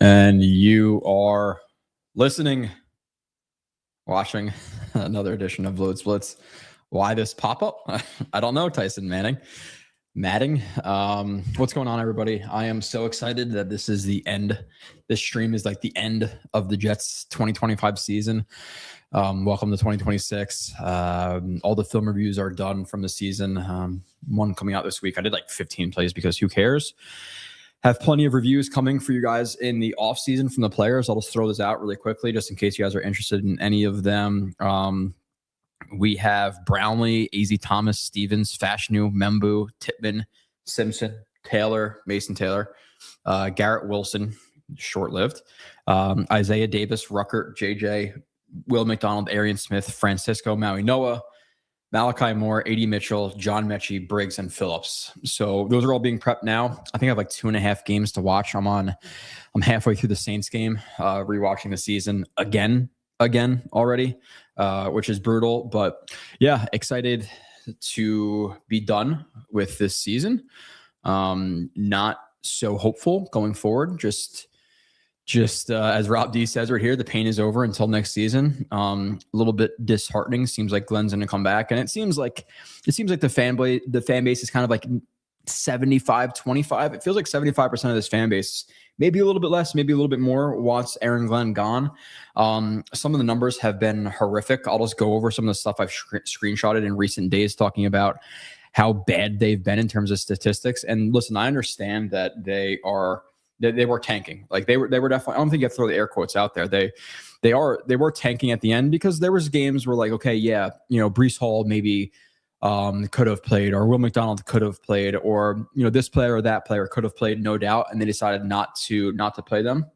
And you are listening, watching another edition of Blowout Splits. Why this pop-up? I don't know, Tyson Matting. What's going on, everybody? I am so excited that this is the end. This stream is like the end of the Jets 2025 season. Welcome to 2026. All the film reviews are done from the season. One coming out this week. I did like 15 plays because who cares? Have plenty of reviews coming for you guys in the off season from the players. I'll just throw this out really quickly just in case you guys are interested in any of them. We have Brownlee, AZ Thomas, Stevens, Fashanu, Membu, Tippmann, Simpson, Taylor, Mason Taylor, Garrett Wilson, short-lived, Isaiah Davis, Ruckert, JJ, Will McDonald, Arian Smith, Francisco Maui Noah, Malachi Moore, AD Mitchell, John Mechie, Briggs, and Phillips. So those are all being prepped now. I think I have like 2.5 games to watch. I'm halfway through the Saints game, rewatching the season again already, which is brutal. But yeah, excited to be done with this season. Not so hopeful going forward. Just as Rob D says right here, the pain is over until next season. A little bit disheartening. Seems like Glenn's going to come back, and it seems like the fan base is kind of like 75-25. It feels like 75% of this fan base, maybe a little bit less, maybe a little bit more, wants Aaron Glenn gone. Some of the numbers have been horrific. I'll just go over some of the stuff I've screenshotted in recent days, talking about how bad they've been in terms of statistics. And listen, I understand that they were tanking. Like they were definitely, I don't think you have to throw the air quotes out there. They were tanking at the end because there was games where like, okay, yeah, Breece Hall maybe could have played, or Will McDonald could have played, or this player or that player could have played, no doubt, and they decided not to play them.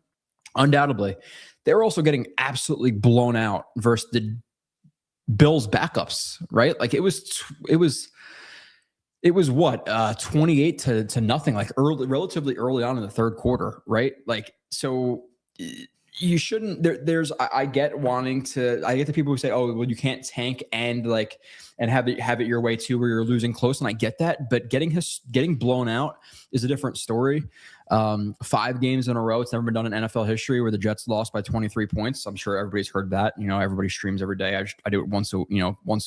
Undoubtedly, they were also getting absolutely blown out versus the Bills backups, right? Like it was what 28 to nothing, like relatively early on in the third quarter, right? Like, so you shouldn't. I get the people who say, oh, well, you can't tank and have it your way too, where you're losing close, and I get that, but getting blown out is a different story. 5 games in a row, it's never been done in NFL history where the Jets lost by 23 points. I'm sure everybody's heard that. Everybody streams every day. I do it once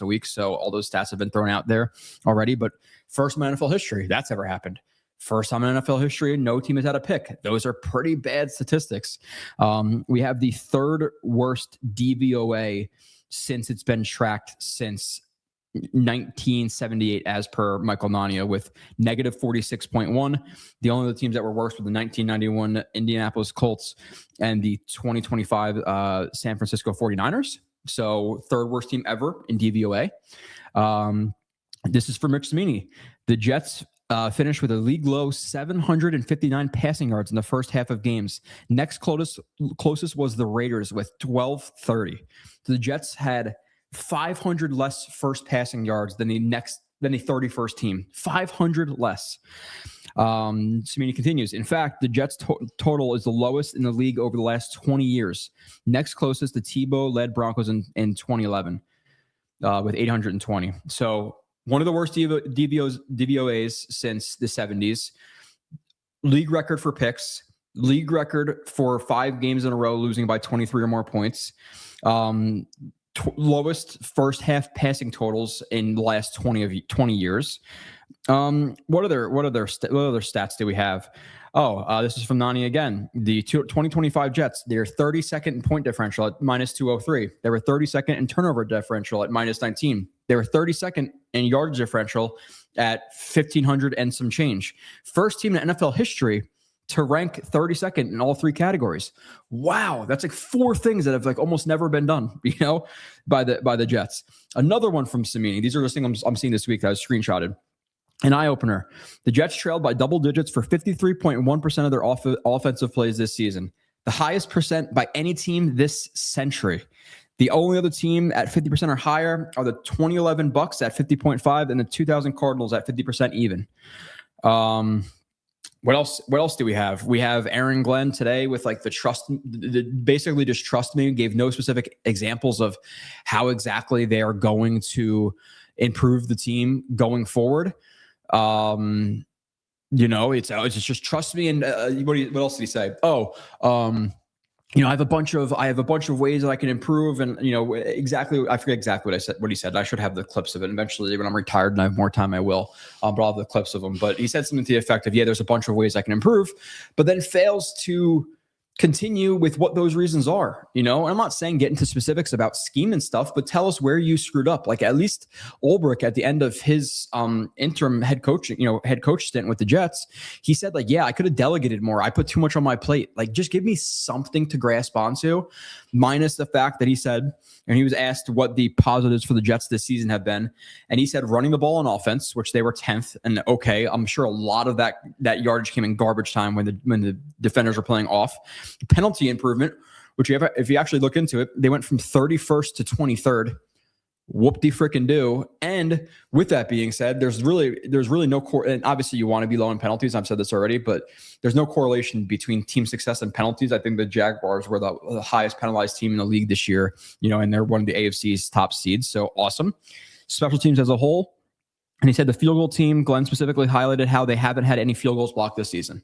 a week, so all those stats have been thrown out there already. But first time in NFL history that's ever happened. First time in NFL history, no team has had a pick. Those are pretty bad statistics. We have the third worst DVOA since it's been tracked since 1978, as per Michael Nania, with negative 46.1. The only other teams that were worse were the 1991 Indianapolis Colts and the 2025 San Francisco 49ers. So third worst team ever in DVOA. This is for Mitch Cimini. The Jets finished with a league low 759 passing yards in the first half of games. Next closest was the Raiders with 1230. So the Jets had 500 less first passing yards than the 31st team. 500 less. Cimini continues. In fact, the Jets total is the lowest in the league over the last 20 years. Next closest, the Tebow-led Broncos in 2011 with 820. So one of the worst DVOAs since the 70s. League record for picks. League record for 5 games in a row losing by 23 or more points. Lowest first half passing totals in the last 20 years. What other stats do we have? This is from Nani again. The 2025 Jets, they're 32nd in point differential at minus 203. They were 32nd in turnover differential at minus 19. They were 32nd in yardage differential at 1,500 and some change. First team in NFL history to rank 32nd in all 3 categories. Wow, that's like 4 things that have like almost never been done, by the Jets. Another one from Cimini. These are the things I'm seeing this week that I was screenshotted. An eye-opener. The Jets trailed by double digits for 53.1% of their offensive plays this season. The highest percent by any team this century. The only other team at 50% or higher are the 2011 Bucks at 50.5 and the 2000 Cardinals at 50% even. What else do we have? We have Aaron Glenn today with like basically just trust me, gave no specific examples of how exactly they are going to improve the team going forward. It's just trust me. And what else did he say? I have a bunch of ways that I can improve, and I forget exactly what he said. I should have the clips of it. Eventually, when I'm retired and I have more time, I will. But I'll have the clips of them. But he said something to the effect of, there's a bunch of ways I can improve, but then fails to continue with what those reasons are. And I'm not saying get into specifics about scheme and stuff, but tell us where you screwed up. Like, at least Ulbrich at the end of his interim head coach stint with the Jets, he said, like, I could have delegated more. I put too much on my plate. Like, just give me something to grasp onto, minus the fact that he said, and he was asked what the positives for the Jets this season have been, and he said running the ball on offense, which they were 10th. And okay, I'm sure a lot of that yardage came in garbage time when the defenders were playing off. Penalty improvement, which if you actually look into it, they went from 31st to 23rd. Whoop-de-frickin-do. And with that being said, there's really no and obviously you want to be low in penalties. I've said this already, but there's no correlation between team success and penalties. I think the Jaguars were the highest penalized team in the league this year, and they're one of the AFC's top seeds. So awesome. Special teams as a whole. And he said the field goal team, Glenn specifically highlighted how they haven't had any field goals blocked this season.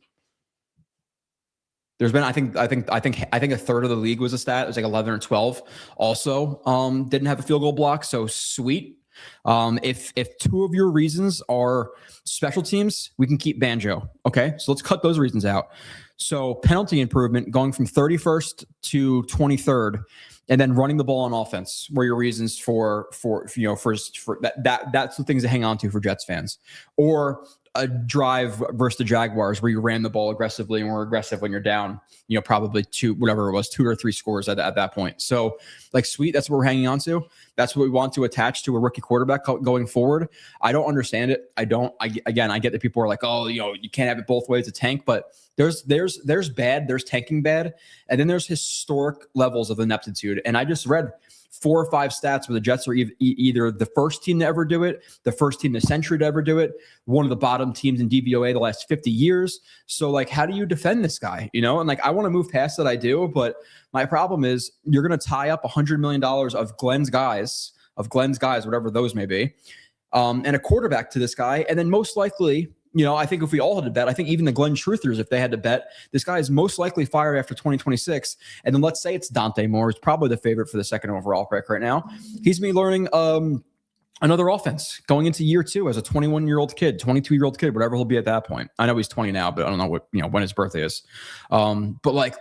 There's been, I think a third of the league was a stat. It was like 11 or 12. Also, didn't have a field goal block. So sweet. If two of your reasons are special teams, we can keep Banjo. Okay, so let's cut those reasons out. So penalty improvement, going from 31st to 23rd, and then running the ball on offense were your reasons for that. That's the things to hang on to for Jets fans. Or a drive versus the Jaguars where you ran the ball aggressively and were aggressive when you're down, probably two or three scores at that point. So, like, sweet, that's what we're hanging on to. That's what we want to attach to a rookie quarterback going forward. I don't understand it. I get that people are like, oh, you can't have it both ways, a tank, but there's bad, there's tanking bad, and then there's historic levels of ineptitude. And I just read 4 or 5 stats where the Jets are either the first team to ever do it, the first team in the century to ever do it, one of the bottom teams in DVOA the last 50 years. So, like, how do you defend this guy? And like, I want to move past that, I do, but my problem is you're going to tie up $100 million of Glenn's guys, whatever those may be, and a quarterback to this guy, and then most likely, I think if we all had to bet, I think even the Glenn Truthers, if they had to bet, this guy is most likely fired after 2026. And then let's say it's Dante Moore, who's probably the favorite for the second overall pick right now. He's me learning another offense going into year 2 as a 21-year-old kid, 22-year-old kid, whatever he'll be at that point. I know he's 20 now, but I don't know when his birthday is. But like,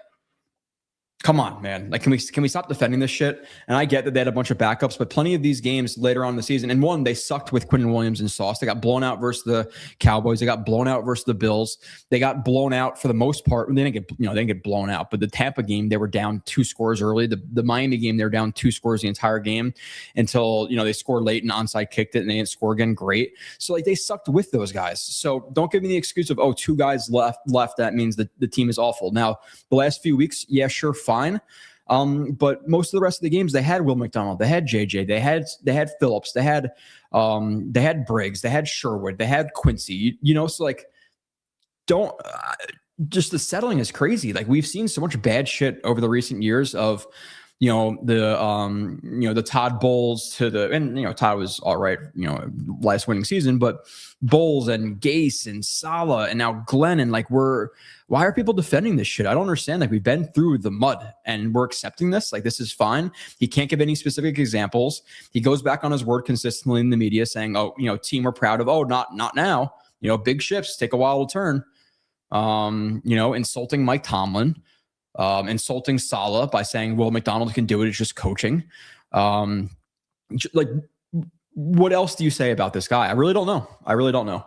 come on, man. Like, can we stop defending this shit? And I get that they had a bunch of backups, but plenty of these games later on in the season, and one, they sucked with Quinnen Williams and Sauce. They got blown out versus the Cowboys. They got blown out versus the Bills. They got blown out for the most part. They didn't get blown out, but the Tampa game, they were down 2 scores early. The Miami game, they were down 2 scores the entire game until, they scored late and onside kicked it and they didn't score again. Great. So, like, they sucked with those guys. So don't give me the excuse of, 2 guys left. That means that the team is awful. Now, the last few weeks, yeah, sure, fine. But most of the rest of the games, they had Will McDonald, they had JJ, they had Phillips, they had Briggs, they had Sherwood, they had Quincy, so like, don't just the settling is crazy. Like, we've seen so much bad shit over the recent years of, the Todd Bowles and Todd was all right, last winning season, but Bowles and Gase and Saleh and now Glenn, and like, why are people defending this shit? I don't understand. Like, we've been through the mud and we're accepting this. Like, this is fine. He can't give any specific examples. He goes back on his word consistently in the media saying, team we're proud of. Oh, not now. Big ships take a while to turn. Insulting Mike Tomlin. Insulting Saleh by saying, well, McDonald can do it. It's just coaching. Like, what else do you say about this guy? I really don't know.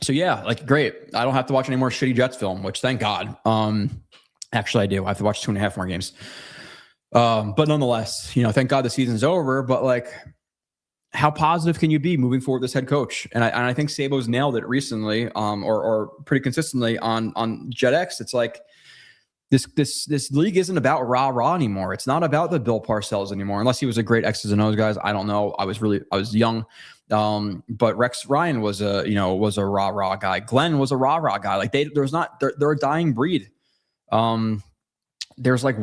So yeah, like, great. I don't have to watch any more shitty Jets film, which thank God. Actually I do. I have to watch 2.5 more games. But nonetheless, thank God the season's over, but like, how positive can you be moving forward with this head coach? And I think Sabo's nailed it recently, or pretty consistently on JetX. It's like this league isn't about rah anymore. It's not about the Bill Parcells anymore, unless he was a great X's and O's guys. I don't know. I was young. But Rex Ryan was a rah guy. Glenn was a rah guy. Like, they're a dying breed. There's like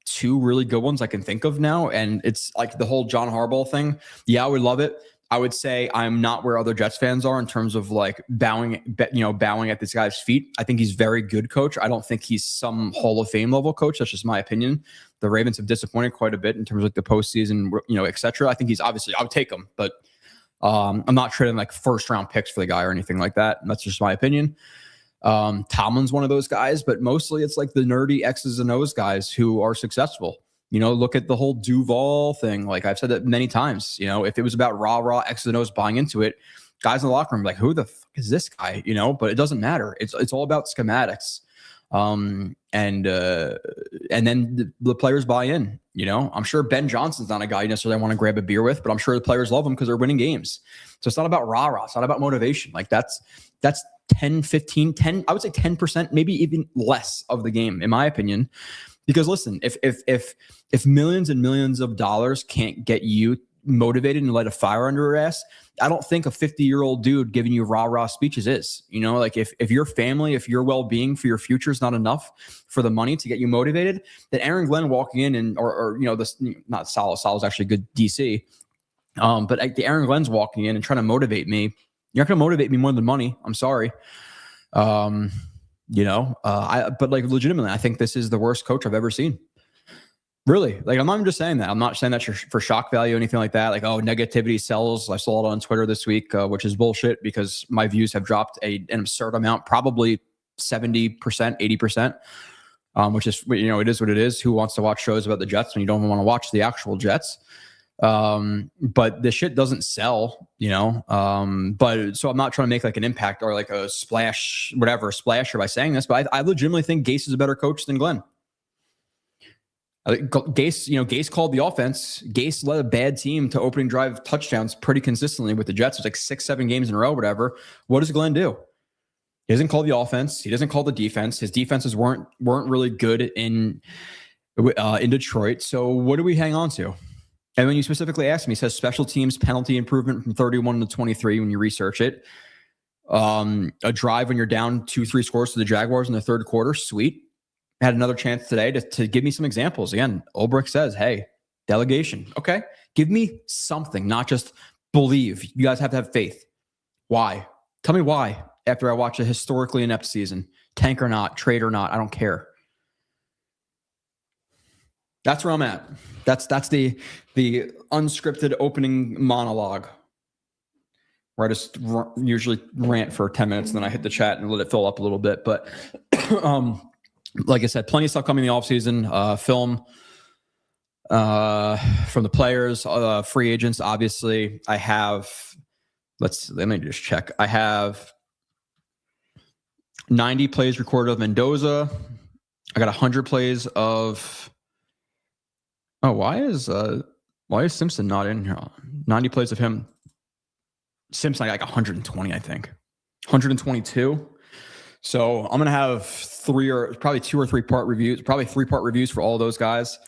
2 really good ones I can think of now. And it's like the whole John Harbaugh thing. Yeah, I would love it. I would say I'm not where other Jets fans are in terms of like bowing at this guy's feet. I think he's a very good coach. I don't think he's some Hall of Fame level coach. That's just my opinion. The Ravens have disappointed quite a bit in terms of like the postseason, et cetera. I think he's obviously, I would take him, but I'm not trading like first round picks for the guy or anything like that. That's just my opinion. Tomlin's one of those guys, but mostly it's like the nerdy X's and O's guys who are successful. Look at the whole Duval thing. Like I've said that many times, if it was about raw X's and O's buying into it, guys in the locker room like, who the fuck is this guy? But it doesn't matter. It's all about schematics. And then the players buy in. I'm sure Ben Johnson's not a guy you necessarily want to grab a beer with, but I'm sure the players love him because they're winning games. So it's not about rah-rah. It's not about motivation. Like that's 10, 15, 10, I would say 10%, maybe even less of the game, in my opinion. Because listen, if millions and millions of dollars can't get you motivated and light a fire under your ass, I don't think a 50-year-old dude giving you rah-rah speeches is. Like if your family, if your well-being for your future is not enough for the money to get you motivated, then Aaron Glenn walking in and or this, not Sal's actually good DC, but the Aaron Glenn's walking in and trying to motivate me. You're not going to motivate me more than money. I'm sorry. But like legitimately, I think this is the worst coach I've ever seen. Really, like I'm not even just saying that. I'm not saying that for shock value or anything like that. Like, oh, negativity sells. I saw it on Twitter this week, which is bullshit because my views have dropped an absurd amount, probably 70%, 80%, which is, it is what it is. Who wants to watch shows about the Jets when you don't even want to watch the actual Jets? But this shit doesn't sell, but so I'm not trying to make like an impact or like a splasher by saying this, but I legitimately think Gase is a better coach than Glenn. Gase called the offense. Gase led a bad team to opening drive touchdowns pretty consistently with the Jets. It was like 6-7 games in a row, whatever. What does Glenn do? He doesn't call the offense. He doesn't call the defense. His defenses weren't really good in Detroit. So what do we hang on to? And when you specifically ask me, he says special teams penalty improvement from 31 to 23 when you research it. A drive when you're down 2-3 scores to the Jaguars in the third quarter. Sweet. Had another chance today to give me some examples. Again, Ulbrich says, hey, delegation. Okay. Give me something, not just believe. You guys have to have faith. Why? Tell me why after I watch a historically inept season. Tank or not, trade or not, I don't care. That's where I'm at. That's the unscripted opening monologue where I just usually rant for 10 minutes and then I hit the chat and let it fill up a little bit. But like I said, plenty of stuff coming in the offseason. Film from the players, free agents. Obviously, I have. Let me just check. I have 90 plays recorded of Mendoza. I got 100 plays of. Oh, why is Simpson not in here? 90 plays of him. Simpson, I got like 120, I think. 122. So I'm going to have 2 or 3 part reviews, probably 3-part reviews for all of those guys.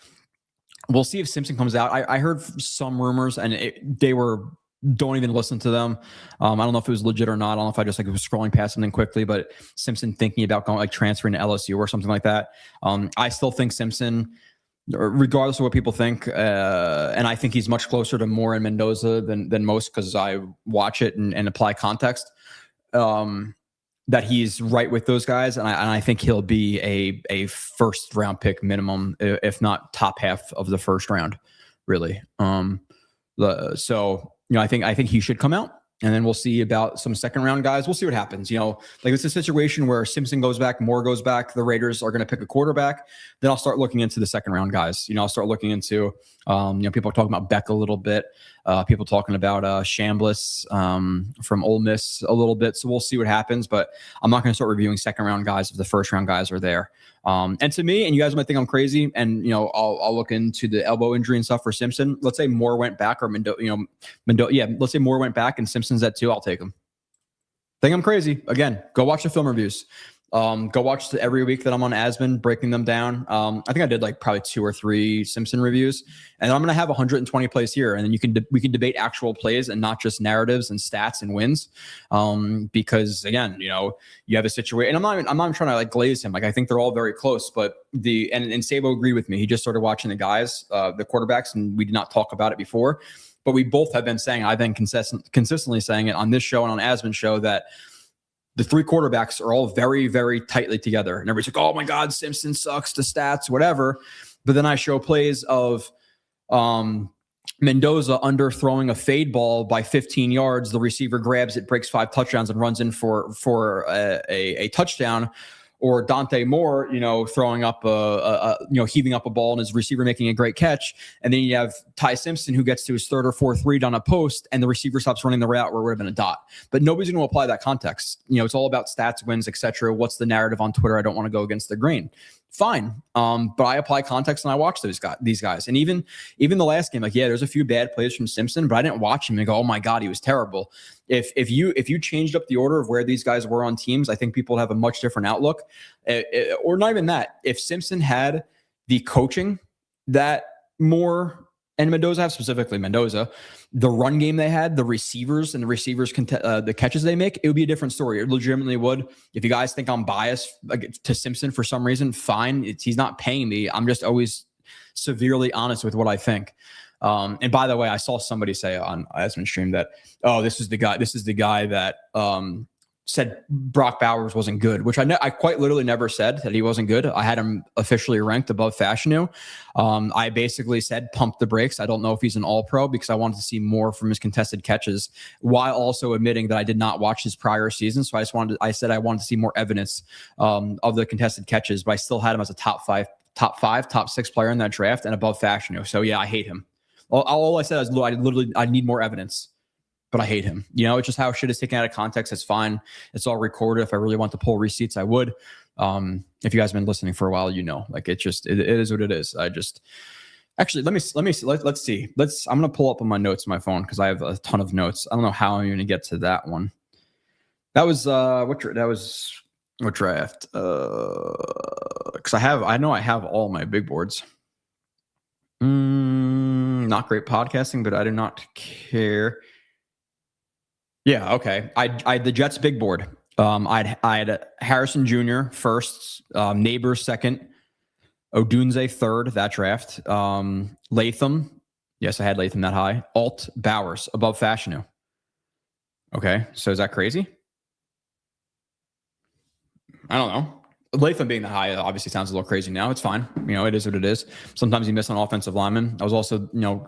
We'll see if Simpson comes out. I heard some rumors and don't even listen to them. I don't know if it was legit or not. I don't know if I just was scrolling past something quickly, but Simpson thinking about going transferring to LSU or something like that. I still think Simpson, regardless of what people think, and I think he's much closer to Moore and Mendoza than most because I watch it and apply context. That he's right with those guys, and I think he'll be a first round pick minimum, if not top half of the first round, really. So I think he should come out, and then we'll see about some second round guys. We'll see what happens. Like it's a situation where Simpson goes back, Moore goes back, the Raiders are going to pick a quarterback. Then I'll start looking into the second round guys. I'll start looking into people are talking about Beck a little bit. People talking about Chambliss from Ole Miss a little bit. So we'll see what happens, but I'm not going to start reviewing second round guys if the first round guys are there. And to me, and you guys might think I'm crazy, and I'll look into the elbow injury and stuff for Simpson. Let's say Moore went back, or let's say Moore went back and Simpson's at 2. I'll take him. Think I'm crazy? Again, go watch the film reviews. Go watch every week that I'm on Asman breaking them down. I think I did like probably 2 or 3 Simpson reviews, and then I'm going to have 120 plays here, and then we can debate actual plays and not just narratives and stats and wins. Because again, you know, you have a situation, and I'm not trying to like glaze him. Like I think they're all very close, but and Sabo agreed with me. He just started watching the guys, the quarterbacks, and we did not talk about it before, but we both have been saying, I've been consistently saying it on this show and on Asman's show that the 3 quarterbacks are all very, very tightly together. And everybody's like, oh my God, Simpson sucks, the stats, whatever. But then I show plays of Mendoza underthrowing a fade ball by 15 yards. The receiver grabs it, breaks 5 touchdowns, and runs in for a touchdown. Or Dante Moore, you know, throwing up heaving up a ball and his receiver making a great catch. And then you have Ty Simpson who gets to his 3rd or 4th read on a post and the receiver stops running the route where it would have been a dot. But nobody's going to apply that context. You know, it's all about stats, wins, etc. What's the narrative on Twitter? I don't want to go against the grain. Fine. But I apply context and I watch these guys. And even the last game, like, yeah, there's a few bad plays from Simpson, but I didn't watch him and go, oh my God, he was terrible. If you changed up the order of where these guys were on teams, I think people have a much different outlook. Or not even that. If Simpson had the coaching that Moore and Mendoza have, specifically Mendoza, the run game they had, the receivers the catches they make, it would be a different story. It legitimately would. If you guys think I'm biased to Simpson for some reason, fine. He's not paying me. I'm just always severely honest with what I think. And by the way, I saw somebody say on Asman stream that, oh, this is the guy that said Brock Bowers wasn't good, which I quite literally never said that he wasn't good. I had him officially ranked above Fashanu. I basically said pump the brakes. I don't know if he's an all-pro because I wanted to see more from his contested catches, while also admitting that I did not watch his prior season. So I said I wanted to see more evidence of the contested catches, but I still had him as a top 5, top 6 player in that draft and above Fashanu. So yeah, I hate him. All I said is I need more evidence. But I hate him. You know, it's just how shit is taken out of context. It's fine. It's all recorded. If I really want to pull receipts, I would. If you guys have been listening for a while, you know, like it is what it is. Actually, let's see. I'm going to pull up on my notes on my phone because I have a ton of notes. I don't know how I'm going to get to that one. That was what draft? Because I know I have all my big boards. Not great podcasting, but I do not care. Yeah, okay. I had the Jets big board. I had Harrison Jr. first, Neighbors second, Odunze third, that draft. Latham. Yes, I had Latham that high. Alt Bowers above Fashanu. Okay, so is that crazy? I don't know. Latham being the high obviously sounds a little crazy now. It's fine. You know, it is what it is. Sometimes you miss on offensive linemen. I was also, you know,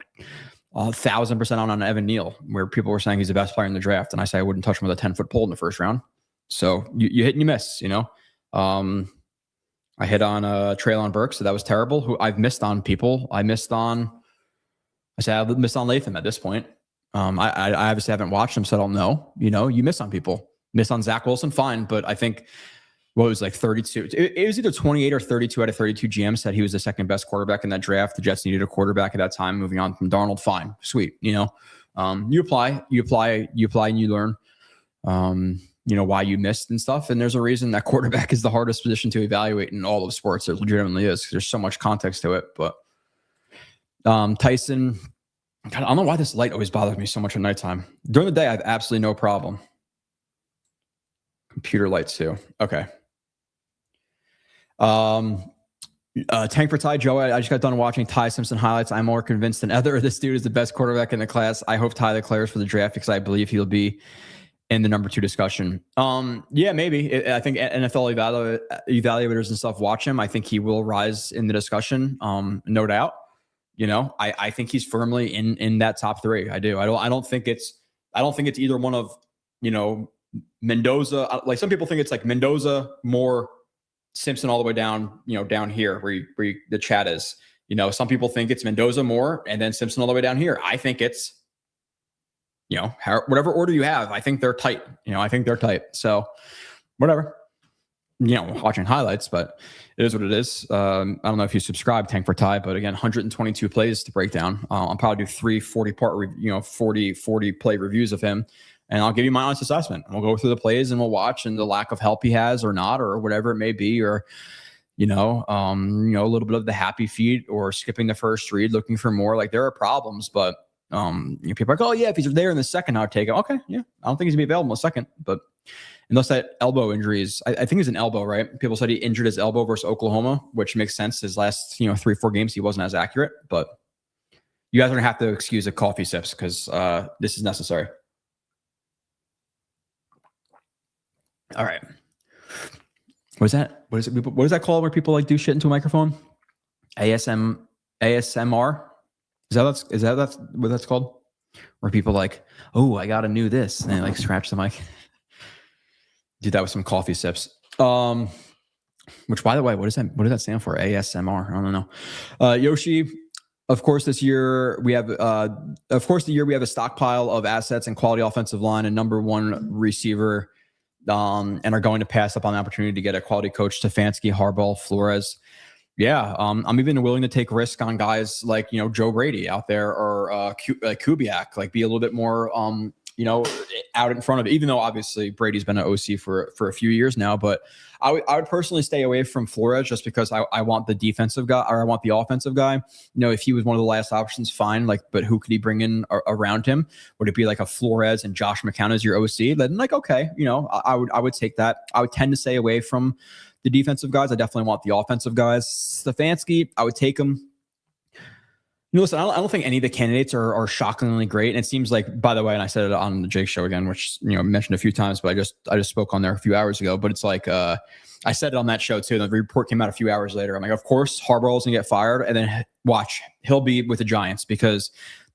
1,000% on Evan Neal, where people were saying he's the best player in the draft, and I say I wouldn't touch him with a 10-foot pole in the first round. So you hit and you miss, you know. I hit on Treylon Burks, so that was terrible. Who I've missed on people. I missed on Latham at this point. I obviously haven't watched him, so I don't know. You know, you miss on people. Miss on Zach Wilson, fine, but I think what was like 32. It was either 28 or 32 out of 32 GMs said he was the second best quarterback in that draft. The Jets needed a quarterback at that time. Moving on from Darnold, fine, sweet. You know, you apply, and you learn. You know why you missed and stuff. And there's a reason that quarterback is the hardest position to evaluate in all of sports. It legitimately is. There's so much context to it. But Tyson, God, I don't know why this light always bothers me so much at nighttime. During the day, I have absolutely no problem. Computer lights too. Okay. Tank for Ty, Joe. I just got done watching Ty Simpson highlights. I'm more convinced than ever this dude is the best quarterback in the class. I hope Ty declares for the draft because I believe he'll be in the number 2 discussion. Yeah, maybe. I think NFL evaluators and stuff watch him. I think he will rise in the discussion. No doubt. You know, I think he's firmly in that top 3. I do. I don't think it's either one of, you know, Mendoza. Like some people think it's like Mendoza, Moore, Simpson all the way down, you know, down here where the chat is. You know, some people think it's Mendoza, Moore, and then Simpson all the way down here. I think it's, you know, whatever order you have, I think they're tight. You know, I think they're tight. So whatever, you know, watching highlights, but it is what it is. I don't know if you subscribe, Tank for Ty, but again, 122 plays to break down. I'll probably do 3 40 play reviews of him. and I'll give you my honest assessment. We'll go through the plays and we'll watch and the lack of help he has or not, or whatever it may be, or, a little bit of the happy feet or skipping the first read, looking for more. Like, there are problems, but people are like, oh yeah, if he's there in the second, I'll take him. Okay. Yeah. I don't think he's gonna be available in the second, but unless that elbow injury is, I think it's an elbow, right? People said he injured his elbow versus Oklahoma, which makes sense. His last, 3-4 games, he wasn't as accurate, but you guys are gonna have to excuse the coffee sips because this is necessary. All right. What is that? What is it? What is that called where people like do shit into a microphone? ASMR? Is that what that's called? Where people like, oh, I got a new this, and they like scratch the mic. Do that with some coffee sips. Which, by the way, what does that stand for? ASMR? I don't know. Yoshi, of course, this year we have, the year we have a stockpile of assets and quality offensive line and number one receiver. And are going to pass up on the opportunity to get a quality coach, Stefanski, Harbaugh, Flores. Yeah, I'm even willing to take risk on guys like, Joe Brady out there or Kubiak, like be a little bit more, out in front of it, even though obviously Brady's been an OC for a few years now. But I would personally stay away from Flores just because I want the defensive guy or I want the offensive guy. If he was one of the last options, fine. Like, but who could he bring in around him? Would it be like a Flores and Josh McCown as your OC? Then like, okay, I would take that. I would tend to stay away from the defensive guys. I definitely want the offensive guys. Stefanski, I would take him. Listen, I don't think any of the candidates are shockingly great. And it seems like, by the way, and I said it on the Jake show again, which, I mentioned a few times, but I just spoke on there a few hours ago, but it's like, I said it on that show too. The report came out a few hours later. I'm like, of course, Harbaugh's gonna get fired. And then watch, he'll be with the Giants because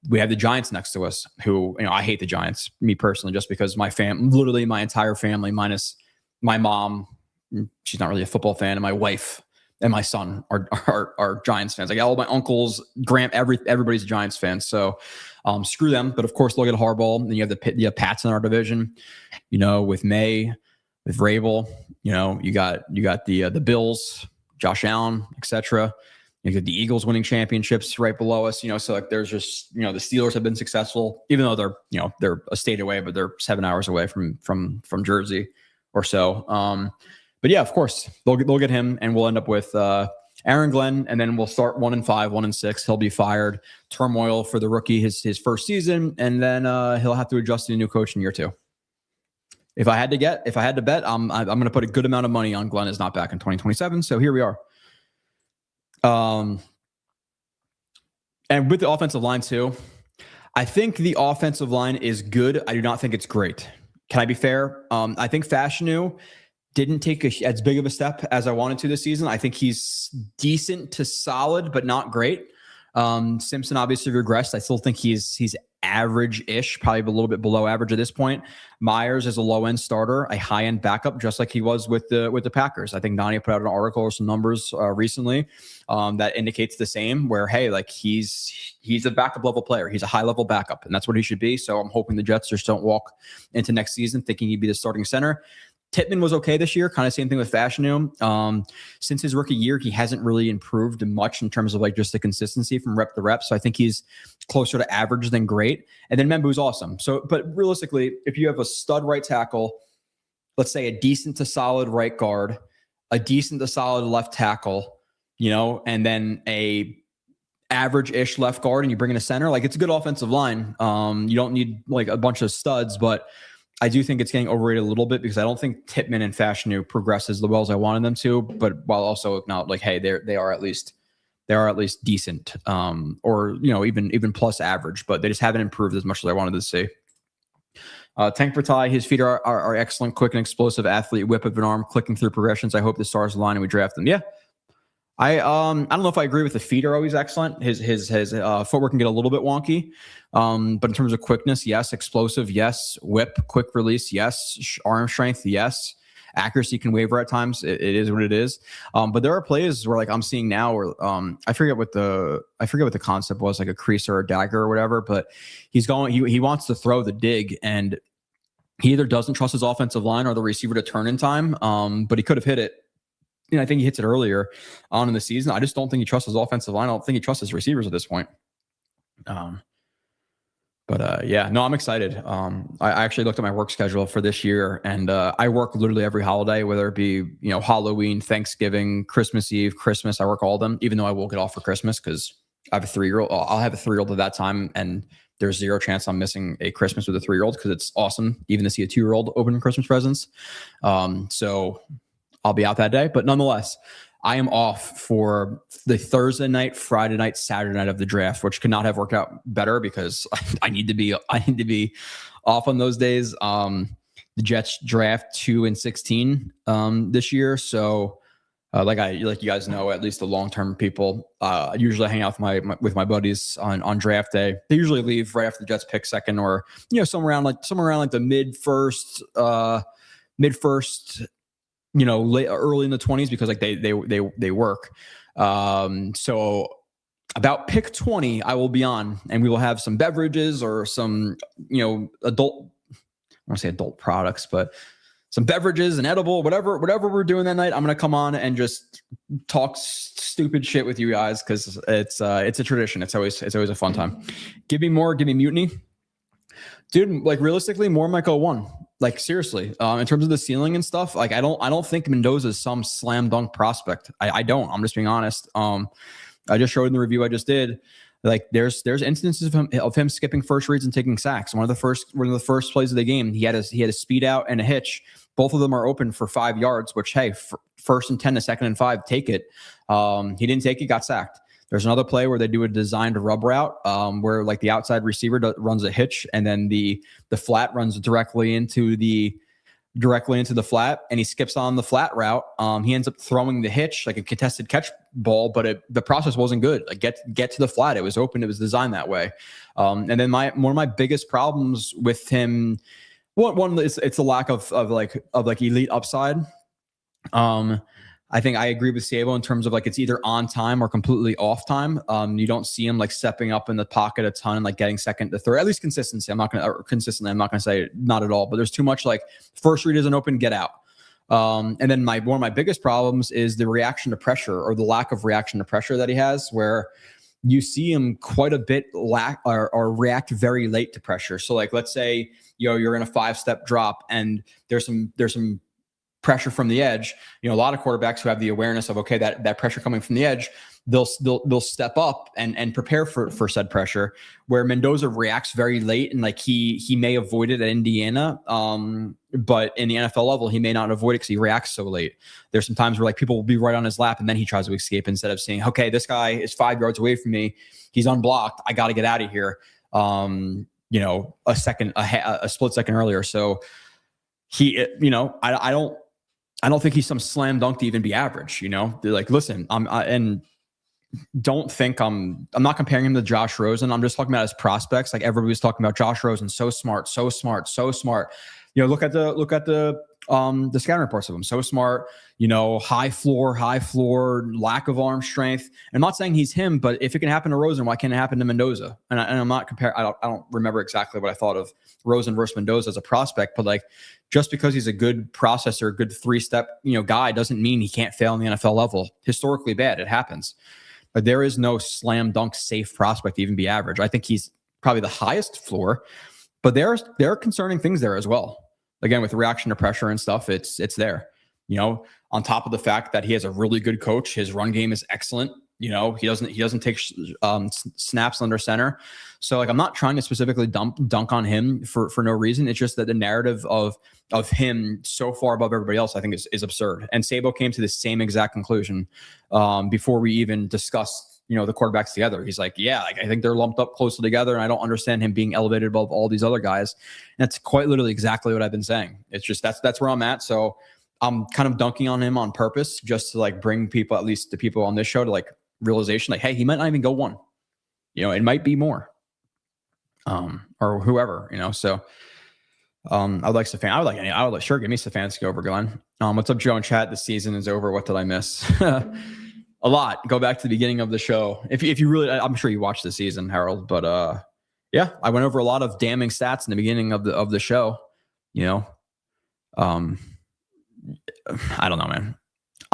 we have the Giants next to us who, I hate the Giants, me personally, just because literally my entire family, minus my mom, she's not really a football fan, and my wife and my son are Giants fans. Like all my uncles, everybody's a Giants fan. So screw them. But of course, look at Harbaugh. Then you have the Pats in our division. With May, with Vrabel. You got the Bills, Josh Allen, etc. You get the Eagles winning championships right below us. So like there's just the Steelers have been successful, even though they're a state away, but they're 7 hours away from Jersey or so. But yeah, of course, they'll get him, and we'll end up with Aaron Glenn, and then we'll start 1-5, 1-6. He'll be fired. Turmoil for the rookie, his first season, and then he'll have to adjust to a new coach in year 2. If I had to bet, I'm going to put a good amount of money on Glenn is not back in 2027. So here we are. And with the offensive line too, I think the offensive line is good. I do not think it's great. Can I be fair? I think Fashanu didn't take as big of a step as I wanted to this season. I think he's decent to solid, but not great. Simpson obviously regressed. I still think he's average-ish, probably a little bit below average at this point. Myers is a low-end starter, a high-end backup, just like he was with the Packers. I think Nani put out an article or some numbers recently that indicates the same, where, hey, like he's a backup level player. He's a high-level backup, and that's what he should be. So I'm hoping the Jets just don't walk into next season thinking he'd be the starting center. Tippmann was okay this year, kind of same thing with Fashanu. Since his rookie year, he hasn't really improved much in terms of like just the consistency from rep to rep. So I think he's closer to average than great. And then Membu's awesome. So, but realistically, if you have a stud right tackle, let's say a decent to solid right guard, a decent to solid left tackle, and then a average-ish left guard, and you bring in a center, like it's a good offensive line. You don't need like a bunch of studs, but I do think it's getting overrated a little bit because I don't think Tippmann and Fashanu progress as well as I wanted them to, but while also not like, hey, they are at least decent, or even plus average, but they just haven't improved as much as I wanted to see. Tank Vertai, his feet are excellent, quick and explosive athlete, whip of an arm, clicking through progressions. I hope the stars align and we draft them. Yeah. I don't know if I agree with the feet are always excellent. His footwork can get a little bit wonky. But in terms of quickness, yes. Explosive, yes. Whip, quick release, yes. Arm strength, yes. Accuracy can waver at times. It is what it is. But there are plays where like I'm seeing now where I forget what the concept was, like a crease or a dagger or whatever, but he wants to throw the dig, and he either doesn't trust his offensive line or the receiver to turn in time. But he could have hit it. I think he hits it earlier on in the season. I just don't think he trusts his offensive line. I don't think he trusts his receivers at this point. But Yeah, no, I'm excited. I actually looked at my work schedule for this year, and I work literally every holiday, whether it be Halloween, Thanksgiving, Christmas Eve, Christmas. I work all of them, even though I will get off for Christmas because I have a 3-year-old. I'll have a 3-year-old at that time, and there's zero chance I'm missing a Christmas with a 3-year-old because it's awesome even to see a 2-year-old open Christmas presents. So I'll be out that day, but nonetheless, I am off for the Thursday night, Friday night, Saturday night of the draft, which could not have worked out better because I need to be off on those days. The Jets draft 2 and 16 this year, so like you guys know, at least the long-term people, usually I hang out with my buddies on draft day. They usually leave right after the Jets pick second, or somewhere around like the mid first. Late, early in the 20s, because like they work. So about pick 20, I will be on, and we will have some beverages or some, adult, I want to say adult products, but some beverages and edible, whatever we're doing that night. I'm going to come on and just talk stupid shit with you guys, because it's a tradition. It's always a fun time. Give me Mutiny. Dude, like realistically, more might go 1. Like seriously, in terms of the ceiling and stuff, like I don't think Mendoza is some slam dunk prospect. I don't. I'm just being honest. I just showed in the review I just did, like there's instances of him skipping first reads and taking sacks. One of the first plays of the game, he had a speed out and a hitch. Both of them are open for 5 yards, which, hey, first and 10 to second and 5, take it. He didn't take it, got sacked. There's another play where they do a designed rub route, where like the outside receiver runs a hitch, and then the flat runs directly into the flat, and he skips on the flat route. He ends up throwing the hitch like a contested catch ball, but the process wasn't good. Like get to the flat. It was open. It was designed that way. And then one of my biggest problems with him, one it's a lack of elite upside. I think I agree with Sabo in terms of like it's either on time or completely off time. You don't see him like stepping up in the pocket a ton and like getting second to third, at least consistency. I'm not going to say not at all, but there's too much like first read isn't open, get out. And then one of my biggest problems is the reaction to pressure, or the lack of reaction to pressure that he has, where you see him quite a bit or react very late to pressure. So like, let's say, you're in a 5-step drop and there's some pressure from the edge. A lot of quarterbacks who have the awareness of, okay, that pressure coming from the edge, they'll step up and prepare for said pressure, where Mendoza reacts very late, and like he may avoid it at Indiana, but in the NFL level he may not avoid it because he reacts so late. There's some times where like people will be right on his lap and then he tries to escape, instead of saying, okay, this guy is 5 yards away from me, he's unblocked, I got to get out of here, a split second earlier. So he, I don't think he's some slam dunk to even be average. They're like, listen, and don't think I'm not comparing him to Josh Rosen. I'm just talking about his prospects. Like everybody's talking about Josh Rosen, so smart. Look at the scouting reports of him. So smart, high floor, lack of arm strength. And I'm not saying he's him, but if it can happen to Rosen, why can't it happen to Mendoza? And I'm not comparing. I don't remember exactly what I thought of Rosen versus Mendoza as a prospect, but like, just because he's a good processor, good 3-step, guy, doesn't mean he can't fail in the NFL level. Historically bad, it happens. But there is no slam dunk safe prospect to even be average. I think he's probably the highest floor, but there are concerning things there as well. Again, with reaction to pressure and stuff, it's there. On top of the fact that he has a really good coach, his run game is excellent. He doesn't take snaps under center. So like, I'm not trying to specifically dunk on him for no reason. It's just that the narrative of him so far above everybody else, I think is absurd. And Sabo came to the same exact conclusion before we even discussed, the quarterbacks together. He's like, yeah, like I think they're lumped up closely together, and I don't understand him being elevated above all these other guys. And that's quite literally exactly what I've been saying. It's just that's where I'm at. So I'm kind of dunking on him on purpose, just to like bring people, at least the people on this show, to like realization, like, hey, he might not even go 1. It might be more, or whoever. So I would like Stefan. I would like sure, give me Stefanski over Glenn. What's up, Joe in chat? The season is over. What did I miss? A lot. Go back to the beginning of the show. If you really, I'm sure you watched the season, Harold. But yeah, I went over a lot of damning stats in the beginning of the show. I don't know, man.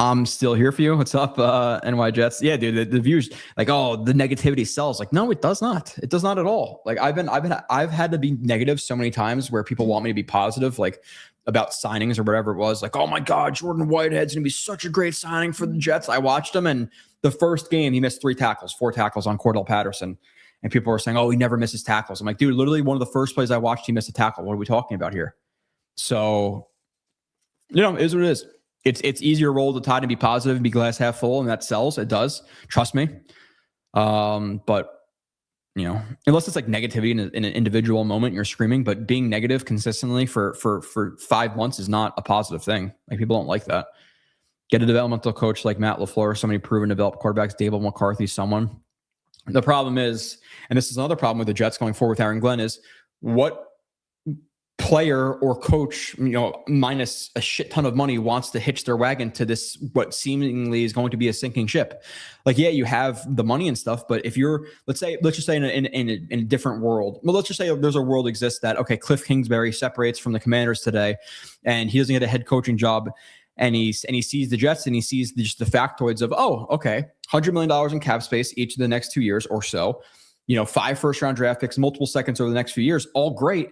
I'm still here for you. What's up, NY Jets? Yeah, dude, the views like, oh, the negativity sells. Like, no, it does not. It does not at all. Like, I've had to be negative so many times where people want me to be positive, like about signings or whatever it was. Like, oh my God, Jordan Whitehead's gonna be such a great signing for the Jets. I watched him, and the first game he missed 4 tackles on Cordell Patterson, and people were saying, oh, he never misses tackles. I'm like, dude, literally one of the first plays I watched, he missed a tackle. What are we talking about here? So, it is what it is. It's easier to roll the tide and be positive and be glass half full, and that sells. It does. Trust me. But unless it's like negativity in an individual moment, you're screaming. But being negative consistently for 5 months is not a positive thing. Like, people don't like that. Get a developmental coach like Matt LaFleur, somebody proven developed quarterbacks. Dable McCarthy, someone. The problem is, and this is another problem with the Jets going forward with Aaron Glenn, is what player or coach, minus a shit ton of money, wants to hitch their wagon to this, what seemingly is going to be a sinking ship. Like, yeah, you have the money and stuff, but if you're, let's just say in a different world, well, let's just say there's a world exists that, okay, Cliff Kingsbury separates from the Commanders today, and he doesn't get a head coaching job, and he sees the Jets, and he sees just the factoids of, oh, okay, $100 million in cap space each of the next 2 years or so, 5 first-round draft picks, multiple seconds over the next few years, all great.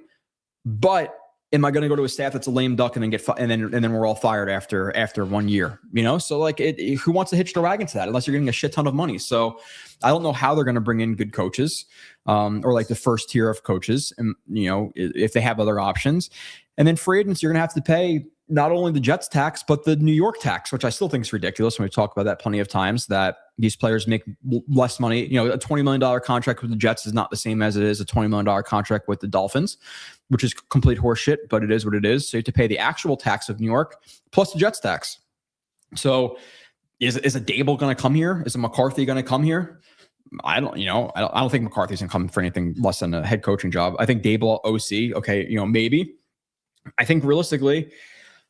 But am I going to go to a staff that's a lame duck and then and then we're all fired after 1 year? So like, who wants to hitch the wagon to that unless you're getting a shit ton of money? So I don't know how they're going to bring in good coaches, or like the first tier of coaches, and if they have other options. And then free agents, you're going to have to pay not only the Jets tax, but the New York tax, which I still think is ridiculous. And we talk about that plenty of times, that these players make less money. A $20 million contract with the Jets is not the same as it is a $20 million contract with the Dolphins, which is complete horseshit, but it is what it is. So you have to pay the actual tax of New York plus the Jets tax. So is a Dable going to come here? Is a McCarthy going to come here? I don't think McCarthy's going to come for anything less than a head coaching job. I think Dable, OC, okay, maybe. I think realistically,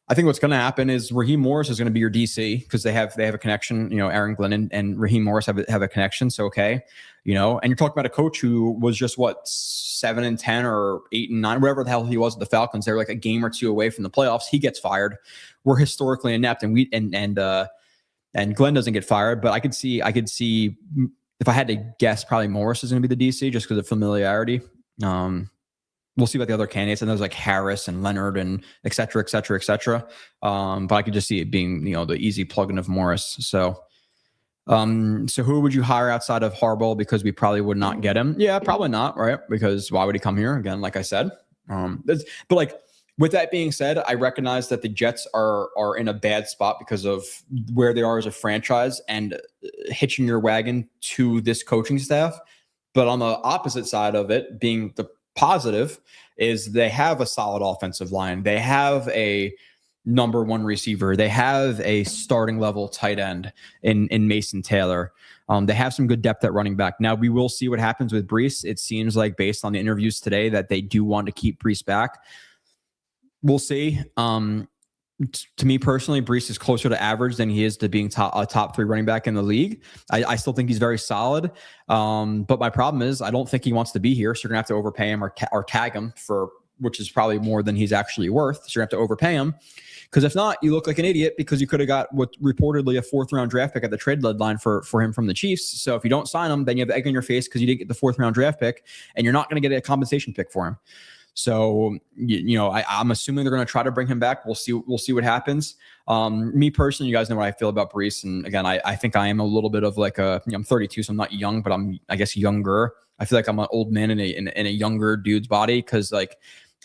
what's going to happen is Raheem Morris is going to be your DC because they have a connection. Aaron Glenn and Raheem Morris have a connection. So okay, and you're talking about a coach who was just 7-10 or 8-9, whatever the hell he was at the Falcons. They're like a game or two away from the playoffs. He gets fired. We're historically inept, and Glenn doesn't get fired. But I could see if I had to guess, probably Morris is going to be the DC just because of familiarity. We'll see about the other candidates. And there's like Harris and Leonard and et cetera, et cetera, et cetera. But I could just see it being, the easy plug-in of Morris. So who would you hire outside of Harbaugh? Because we probably would not get him. Yeah, probably not, right? Because why would he come here? Again, like I said. But like, with that being said, I recognize that the Jets are in a bad spot because of where they are as a franchise and hitching your wagon to this coaching staff. But on the opposite side of it, being the positive, is they have a solid offensive line. They have a number one receiver. They have a starting level tight end in Mason Taylor. They have some good depth at running back. Now, we will see what happens with Breece. It seems like, based on the interviews today, that they do want to keep Breece back. We'll see. To me personally, Breece is closer to average than he is to being a top 3 running back in the league. I still think he's very solid. But my problem is I don't think he wants to be here. So you're going to have to overpay him or tag him for, which is probably more than he's actually worth. So you're going to have to overpay him. Because if not, you look like an idiot because you could have got what reportedly a 4th round draft pick at the trade deadline for him from the Chiefs. So if you don't sign him, then you have egg on your face because you didn't get the 4th round draft pick, and you're not going to get a compensation pick for him. So, I'm assuming they're going to try to bring him back. We'll see what happens. Me personally, you guys know what I feel about Breece. And again, I think I am a little bit of like I'm 32, so I'm not young, but I guess younger. I feel like I'm an old man in a younger dude's body. Cause like,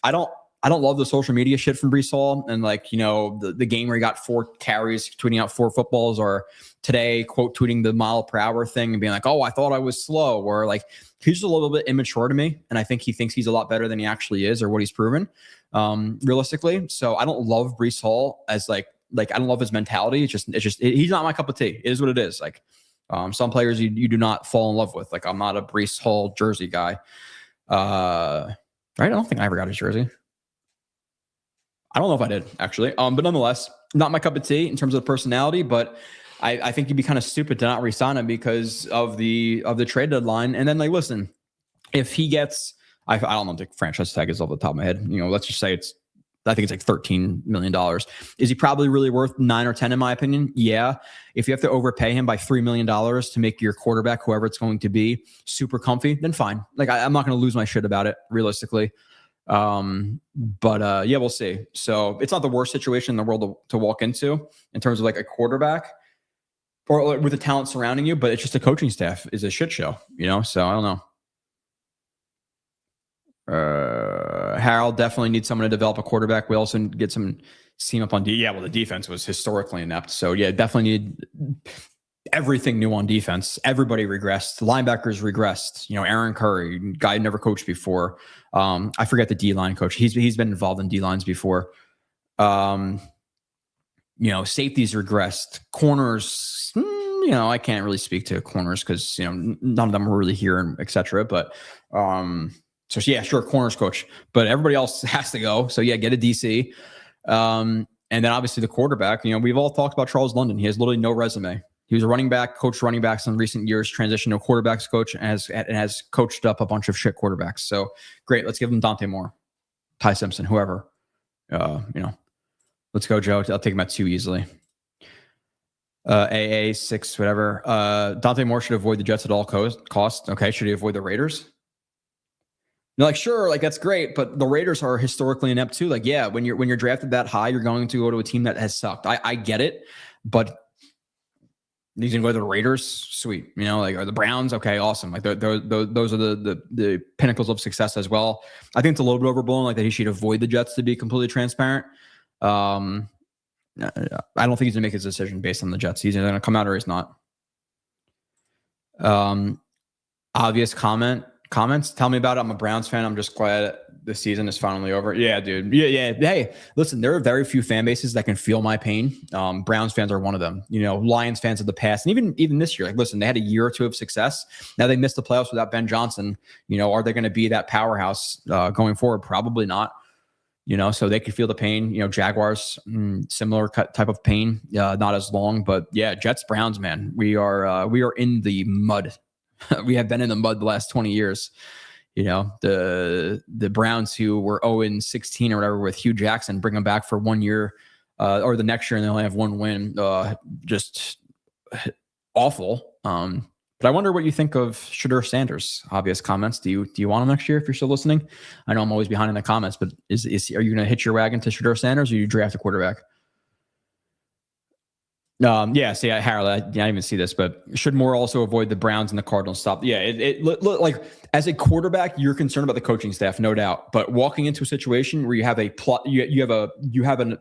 I don't love the social media shit from Breece Hall. And like, the game where he got 4 carries, tweeting out 4 footballs, or today quote tweeting the mile per hour thing and being like, oh, I thought I was slow, or like, he's just a little bit immature to me. And I think he thinks he's a lot better than he actually is, or what he's proven, realistically. So I don't love Breece Hall as like, I don't love his mentality. It's just, he's not my cup of tea. It is what it is. Like, some players you do not fall in love with. Like, I'm not a Breece Hall jersey guy. Right. I don't think I ever got his jersey. I don't know if I did, actually. But nonetheless, not my cup of tea in terms of the personality, but I think you'd be kind of stupid to not re-sign him because of the trade deadline. And then, like, listen, if he gets, I don't know what the franchise tag is off the top of my head. Let's just say it's I think it's like $13 million. Is he probably really worth 9 or 10 in my opinion? Yeah. If you have to overpay him by $3 million to make your quarterback, whoever it's going to be, super comfy, then fine. Like I'm not going to lose my shit about it realistically. But we'll see. So it's not the worst situation in the world to walk into in terms of like a quarterback or with the talent surrounding you, but it's just a coaching staff is a shit show, So I don't know. Harold definitely needs someone to develop a quarterback. We also get some seam up on the defense was historically inept. So yeah, definitely need everything new on defense. Everybody regressed. The linebackers regressed. Aaron Curry, guy never coached before. I forget the D-line coach. He's been involved in D-lines before. Safeties regressed. Corners, I can't really speak to corners because, none of them are really here, et cetera. But, so yeah, sure, corners coach, but everybody else has to go. So yeah, get a DC. And then obviously the quarterback, we've all talked about Charles London. He has literally no resume. He was a running back, coached running backs in recent years, transitioned to a quarterbacks coach, and has coached up a bunch of shit quarterbacks. So great. Let's give him Dante Moore, Ty Simpson, whoever, let's go, Joe. I'll take him at 2 easily. AA 6, whatever. Dante Moore should avoid the Jets at all costs. Okay. Should he avoid the Raiders? Like, sure, like that's great, but the Raiders are historically inept too. Like, yeah, when you're drafted that high, you're going to go to a team that has sucked. I get it, but he's gonna go to the Raiders, sweet. Or the Browns, okay, awesome. Like those are the pinnacles of success as well. I think it's a little bit overblown, like that he should avoid the Jets to be completely transparent. I don't think he's gonna make his decision based on the Jets. He's either gonna come out or he's not. Obvious comments. Tell me about it. I'm a Browns fan. I'm just glad the season is finally over. Yeah, dude. Yeah. Hey, listen, there are very few fan bases that can feel my pain. Browns fans are one of them. Lions fans of the past, and even this year. Like, listen, they had a year or two of success. Now they missed the playoffs without Ben Johnson. Are they going to be that powerhouse going forward? Probably not. So they could feel the pain. Jaguars, similar type of pain. Not as long, but yeah, Jets, Browns, man, we are in the mud. We have been in the mud the last 20 years. The Browns who were 0-16 or whatever with Hugh Jackson, bring them back for 1 year or the next year and they only have one win. Just awful. But I wonder what you think of Shedeur Sanders. Obvious comments. Do you want him next year if you're still listening? I know I'm always behind in the comments, but are you going to hitch your wagon to Shedeur Sanders or you draft a quarterback? Harold, I didn't even see this, but should Moore also avoid the Browns and the Cardinals stop? Yeah, it like as a quarterback, you're concerned about the coaching staff, no doubt. But walking into a situation where you have a you have a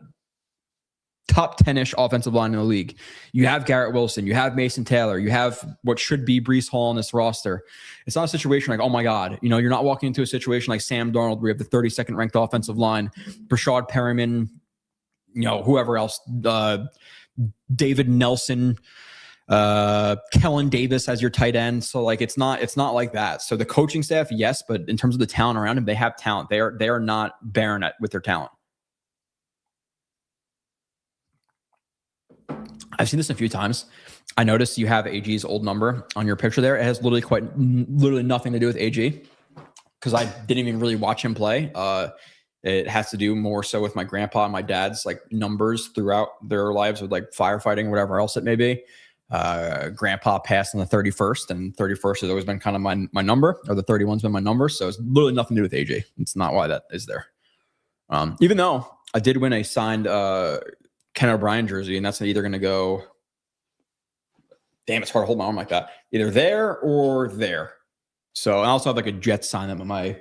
top 10-ish offensive line in the league, you have Garrett Wilson, you have Mason Taylor, you have what should be Breece Hall on this roster. It's not a situation like, oh my God, you're not walking into a situation like Sam Darnold where you have the 32nd ranked offensive line, Brashad Perriman, whoever else. David Nelson, Kellen Davis as your tight end. So like, it's not like that. So the coaching staff, yes, but in terms of the talent around him, they have talent. They are not barren with their talent. I've seen this a few times. I noticed you have AG's old number on your picture there. It has literally nothing to do with AG because I didn't even really watch him play. It has to do more so with my grandpa and my dad's like numbers throughout their lives with like firefighting, whatever else it may be. Grandpa passed on the 31st, and 31st has always been kind of my number, or the 31's been my number. So it's literally nothing to do with AJ. It's not why that is there. Even though I did win a signed Ken O'Brien jersey, and that's either going to go. Damn, it's hard to hold my arm like that. Either there or there. So I also have like a Jet sign that my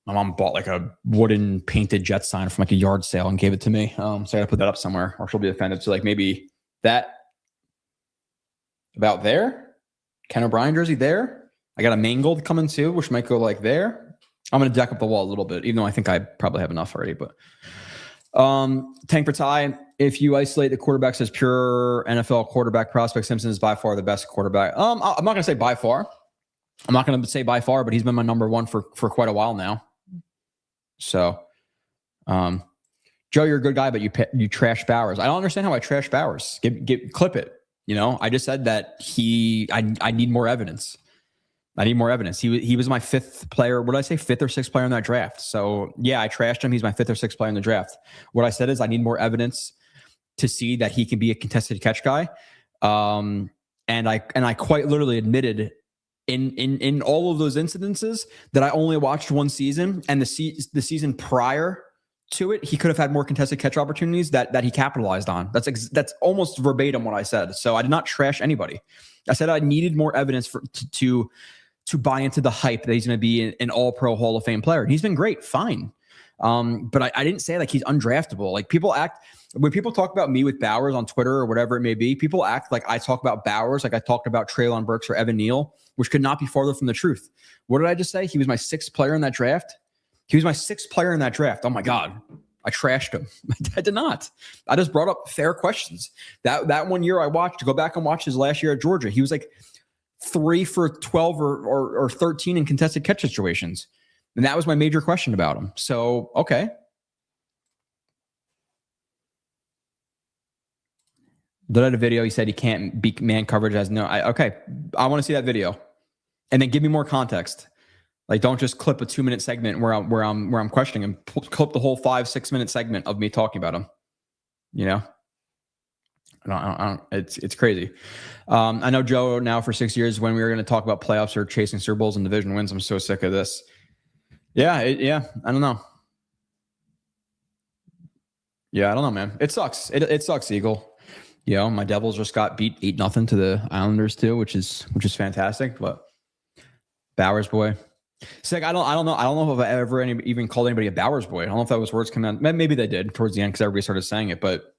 mom bought like a wooden painted Jet sign from like a yard sale and gave it to me. So I got to put that up somewhere or she'll be offended. So like maybe that about there. Ken O'Brien jersey there. I got a Mangold coming too, which might go like there. I'm going to deck up the wall a little bit, even though I think I probably have enough already. But Tank for Ty, if you isolate the quarterbacks as pure NFL quarterback prospect, Simpson is by far the best quarterback. I'm not going to say by far. I'm not going to say by far, but he's been my number one for quite a while now. So, Joe, you're a good guy, but you trash Bowers. I don't understand how I trash Bowers. Clip it. You know, I just said that I need more evidence. I need more evidence. He was my fifth player. What did I say? Fifth or sixth player in that draft. So yeah, I trashed him. He's my fifth or sixth player in the draft. What I said is I need more evidence to see that he can be a contested catch guy. And I quite literally admitted in all of those incidences that I only watched one season, and the season prior to it, he could have had more contested catch opportunities that he capitalized on. That's almost verbatim what I said. So I did not trash anybody. I said I needed more evidence to buy into the hype that he's going to be an all-pro Hall of Fame player. And he's been great, fine. But I didn't say like he's undraftable. Like when people talk about me with Bowers on Twitter or whatever it may be, people act like I talk about Bowers like I talked about Treylon Burks or Evan Neal, which could not be farther from the truth. What did I just say? He was my sixth player in that draft. He was my sixth player in that draft. Oh my God. I trashed him. I did not. I just brought up fair questions. That 1 year I watched, to go back and watch his last year at Georgia, he was like 3 for 12 or 13 in contested catch situations. And that was my major question about him. So, okay. Did I have a video? He said he can't beat man coverage as no. Okay. I want to see that video. And then give me more context. Like, don't just clip a 2-minute segment where I'm questioning him. Clip the whole 5-6 minute segment of me talking about him. You know, I don't. It's crazy. I know Joe now for 6 years. When we were going to talk about playoffs or chasing Super Bowls and division wins, I'm so sick of this. Yeah, I don't know. Yeah, I don't know, man. It sucks. It sucks, Eagle. You know, my Devils just got beat 8-0 to the Islanders too, which is fantastic. But Bowers boy. It's like I don't know. I don't know if I've ever even called anybody a Bowers boy. I don't know if that was words coming out. Maybe they did towards the end because everybody started saying it. But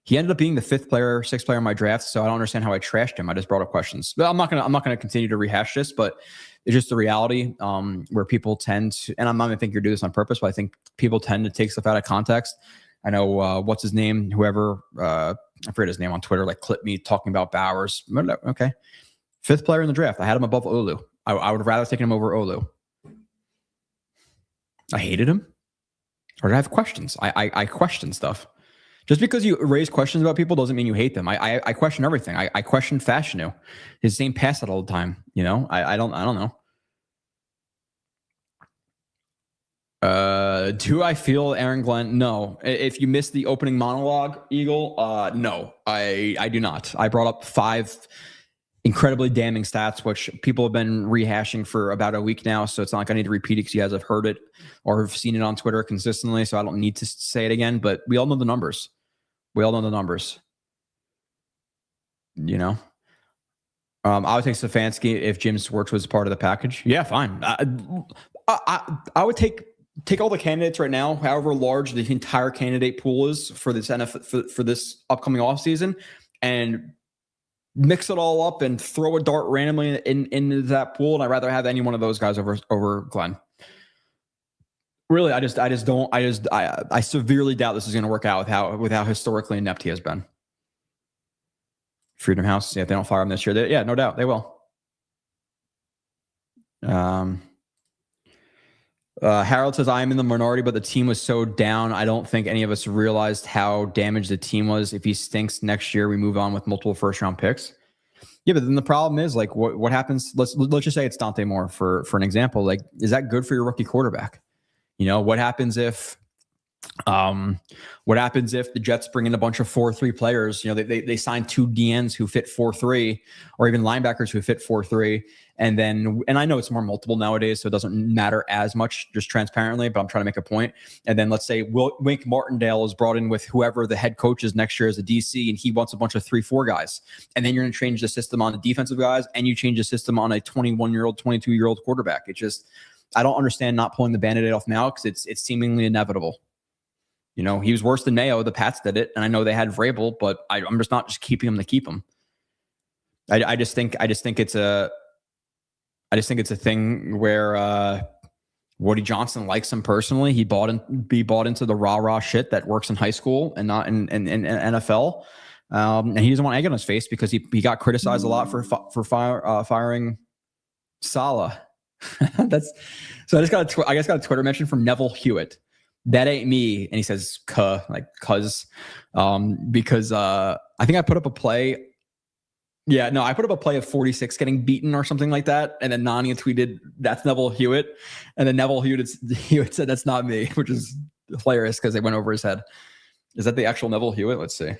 he ended up being the sixth player in my draft. So I don't understand how I trashed him. I just brought up questions. But I'm not gonna continue to rehash this. But it's just the reality where people tend to, and I'm not gonna think you're doing this on purpose, but I think people tend to take stuff out of context. I know what's his name? Whoever I forget his name on Twitter, like clipped me talking about Bowers. Okay, fifth player in the draft. I had him above Olu. I would have rather taken him over Olu. I hated him, or did I have questions? I question stuff. Just because you raise questions about people doesn't mean you hate them. I question everything. I question Fashanu. His same pass it all the time. You know, I don't know. Do I feel Aaron Glenn? No. If you missed the opening monologue, Eagle, no, I do not. I brought up 5 incredibly damning stats, which people have been rehashing for about a week now. So it's not like I need to repeat it because you guys have heard it or have seen it on Twitter consistently. So I don't need to say it again, but we all know the numbers. You know, I would take Stefanski if Jim Schwartz was part of the package. Yeah, fine. I would take all the candidates right now, however large the entire candidate pool is for this NFL for this upcoming offseason, and mix it all up and throw a dart randomly into that pool. And I'd rather have any one of those guys over Glenn. Really, I severely doubt this is going to work out with how historically inept he has been. Freedom House, yeah, if they don't fire him this year, yeah, no doubt they will. Harold says, I am in the minority, but the team was so down. I don't think any of us realized how damaged the team was. If he stinks next year, we move on with multiple first-round picks. Yeah, but then the problem is, like, what happens? Let's just say it's Dante Moore for an example. Like, is that good for your rookie quarterback? You know, what happens if the Jets bring in a bunch of 4-3 players? You know, they sign 2 DNs who fit 4-3, or even linebackers who fit 4-3. And I know it's more multiple nowadays, so it doesn't matter as much, just transparently, but I'm trying to make a point. And then let's say Wink Martindale is brought in with whoever the head coach is next year as a DC, and he wants a bunch of 3-4 guys. And then you're going to change the system on the defensive guys, and you change the system on a 21-year-old, 22-year-old quarterback. It just, I don't understand not pulling the Band-Aid off now because it's seemingly inevitable. You know, he was worse than Mayo. The Pats did it, and I know they had Vrabel, but I'm just not just keeping him to keep him. I just think it's a thing where Woody Johnson likes him personally. He bought into the rah shit that works in high school and not in NFL. And he doesn't want egg on his face because he got criticized a lot for firing Saleh. I just got a Twitter mention from Neville Hewitt. That ain't me. And he says, cuz, because I think I put up a play Yeah, no, I put up a play of 46 getting beaten or something like that. And then Nani tweeted, that's Neville Hewitt. And then Neville Hewitt said, that's not me, which is hilarious because they went over his head. Is that the actual Neville Hewitt? Let's see.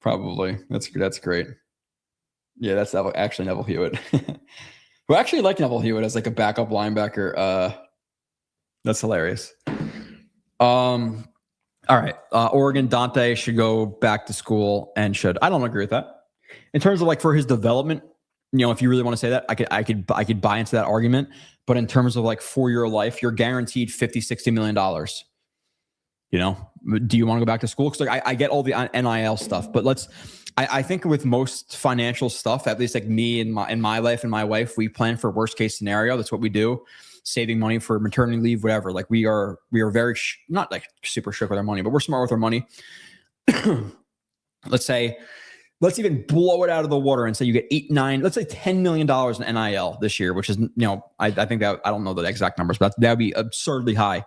Probably. That's great. Yeah, that's actually Neville Hewitt. Who actually like Neville Hewitt as like a backup linebacker. That's hilarious. All right. Oregon, Dante should go back to school and I don't agree with that. In terms of like for his development, if you really want to say that, I could buy into that argument. But in terms of like for your life, you're guaranteed $50-60 million. Do you want to go back to school? Because like I get all the NIL stuff, but I think with most financial stuff, at least like me in my life and my wife, we plan for worst case scenario. That's what we do. Saving money for maternity leave, whatever. Like we are very not like super strict with our money, but we're smart with our money. Let's even blow it out of the water and say you get let's say $10 million in NIL this year, which is, I think that, I don't know the exact numbers, but that would be absurdly high.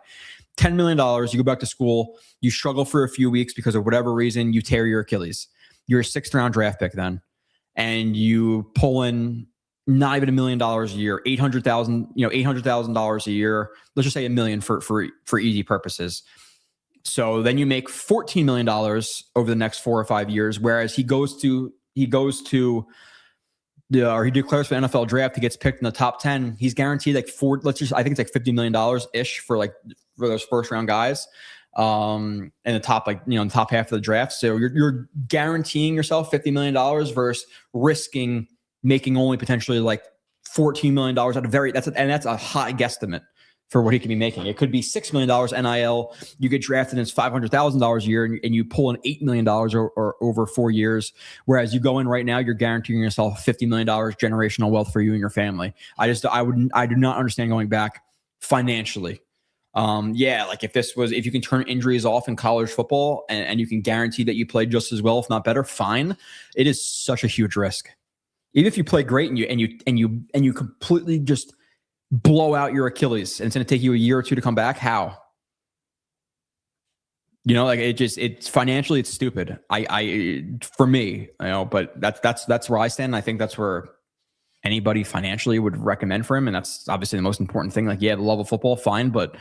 $10 million, you go back to school, you struggle for a few weeks because of whatever reason, you tear your Achilles. You're a 6th round draft pick then, and you pull in not even $1 million a year, $800,000 a year. Let's just say $1 million for easy purposes. So then you make $14 million over the next 4 or 5 years, whereas he declares for the NFL draft, he gets picked in the top 10. He's guaranteed like I think it's like $50 million ish for those first round guys. In the top, in the top half of the draft. So you're guaranteeing yourself $50 million versus risking making only potentially like $14 million that's a high guesstimate for what he could be making. It could be $6 million NIL. You get drafted and it's $500,000 a year and you pull in $8 million or over 4 years. Whereas you go in right now, you're guaranteeing yourself $50 million generational wealth for you and your family. I do not understand going back financially. Like if you can turn injuries off in college football and you can guarantee that you play just as well, if not better, fine. It is such a huge risk. Even if you play great and you completely just blow out your Achilles and it's going to take you a year or two to come back. How? It's financially, it's stupid. For me, but that's where I stand. I think that's where anybody financially would recommend for him. And that's obviously the most important thing. The love of football, fine. But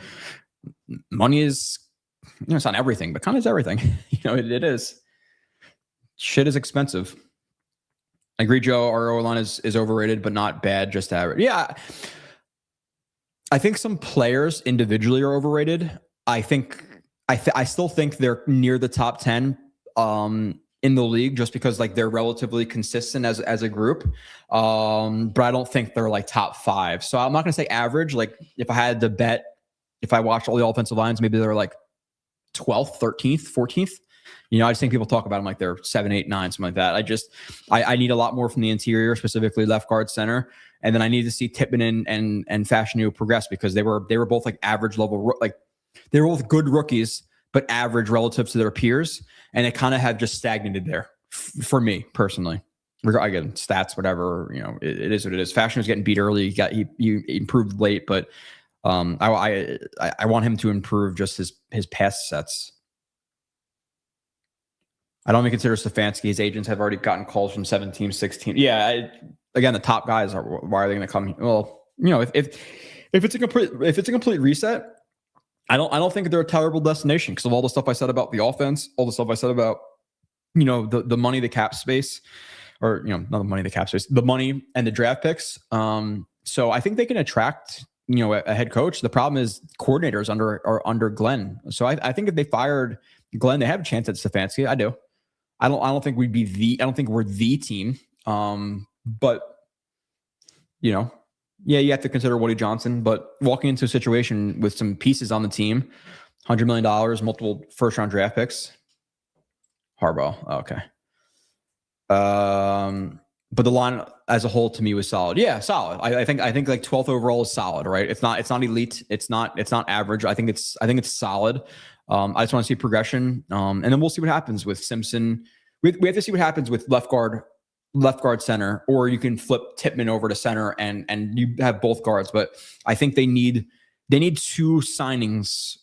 money is, it's not everything, but kind of is everything. It is. Shit is expensive. I agree, Joe. Our O-line is overrated, but not bad, just average. Yeah. I think some players individually are overrated. I still think they're near the top 10 in the league just because they're relatively consistent as a group. But I don't think they're top 5. So I'm not going to say average. If I had to bet, if I watched all the offensive lines, maybe they're 12th, 13th, 14th. I just think people talk about them like they're 7, 8, 9, something like that. I need a lot more from the interior, specifically left guard, center. And then I need to see Tippmann and Fashanu progress because they were both average level, they were both good rookies, but average relative to their peers. And they kind of have just stagnated there for me personally. Again, stats, whatever, it is what it is. Fashion was getting beat early. He improved late, but I want him to improve just his pass sets. I don't even consider Stefanski. His agents have already gotten calls from 17, 16. Yeah, again, the top guys are. Why are they going to come? Well, if it's a complete reset, I don't think they're a terrible destination because of all the stuff I said about the offense, all the stuff I said about the money, the cap space, or not the money, the cap space, the money and the draft picks. So I think they can attract a head coach. The problem is coordinators under Glenn. So I think if they fired Glenn, they have a chance at Stefanski. I do. I don't think I don't think we're the team. But you have to consider Woody Johnson, but walking into a situation with some pieces on the team, $100 million, multiple first round draft picks, Harbaugh. Okay. But the line as a whole to me was solid. Yeah, solid. I think 12th overall is solid, right? It's not elite. It's not average. I think it's solid. I just want to see progression. And then we'll see what happens with Simpson. We have to see what happens with left guard center, or you can flip Tippmann over to center and you have both guards. But I think they need 2 signings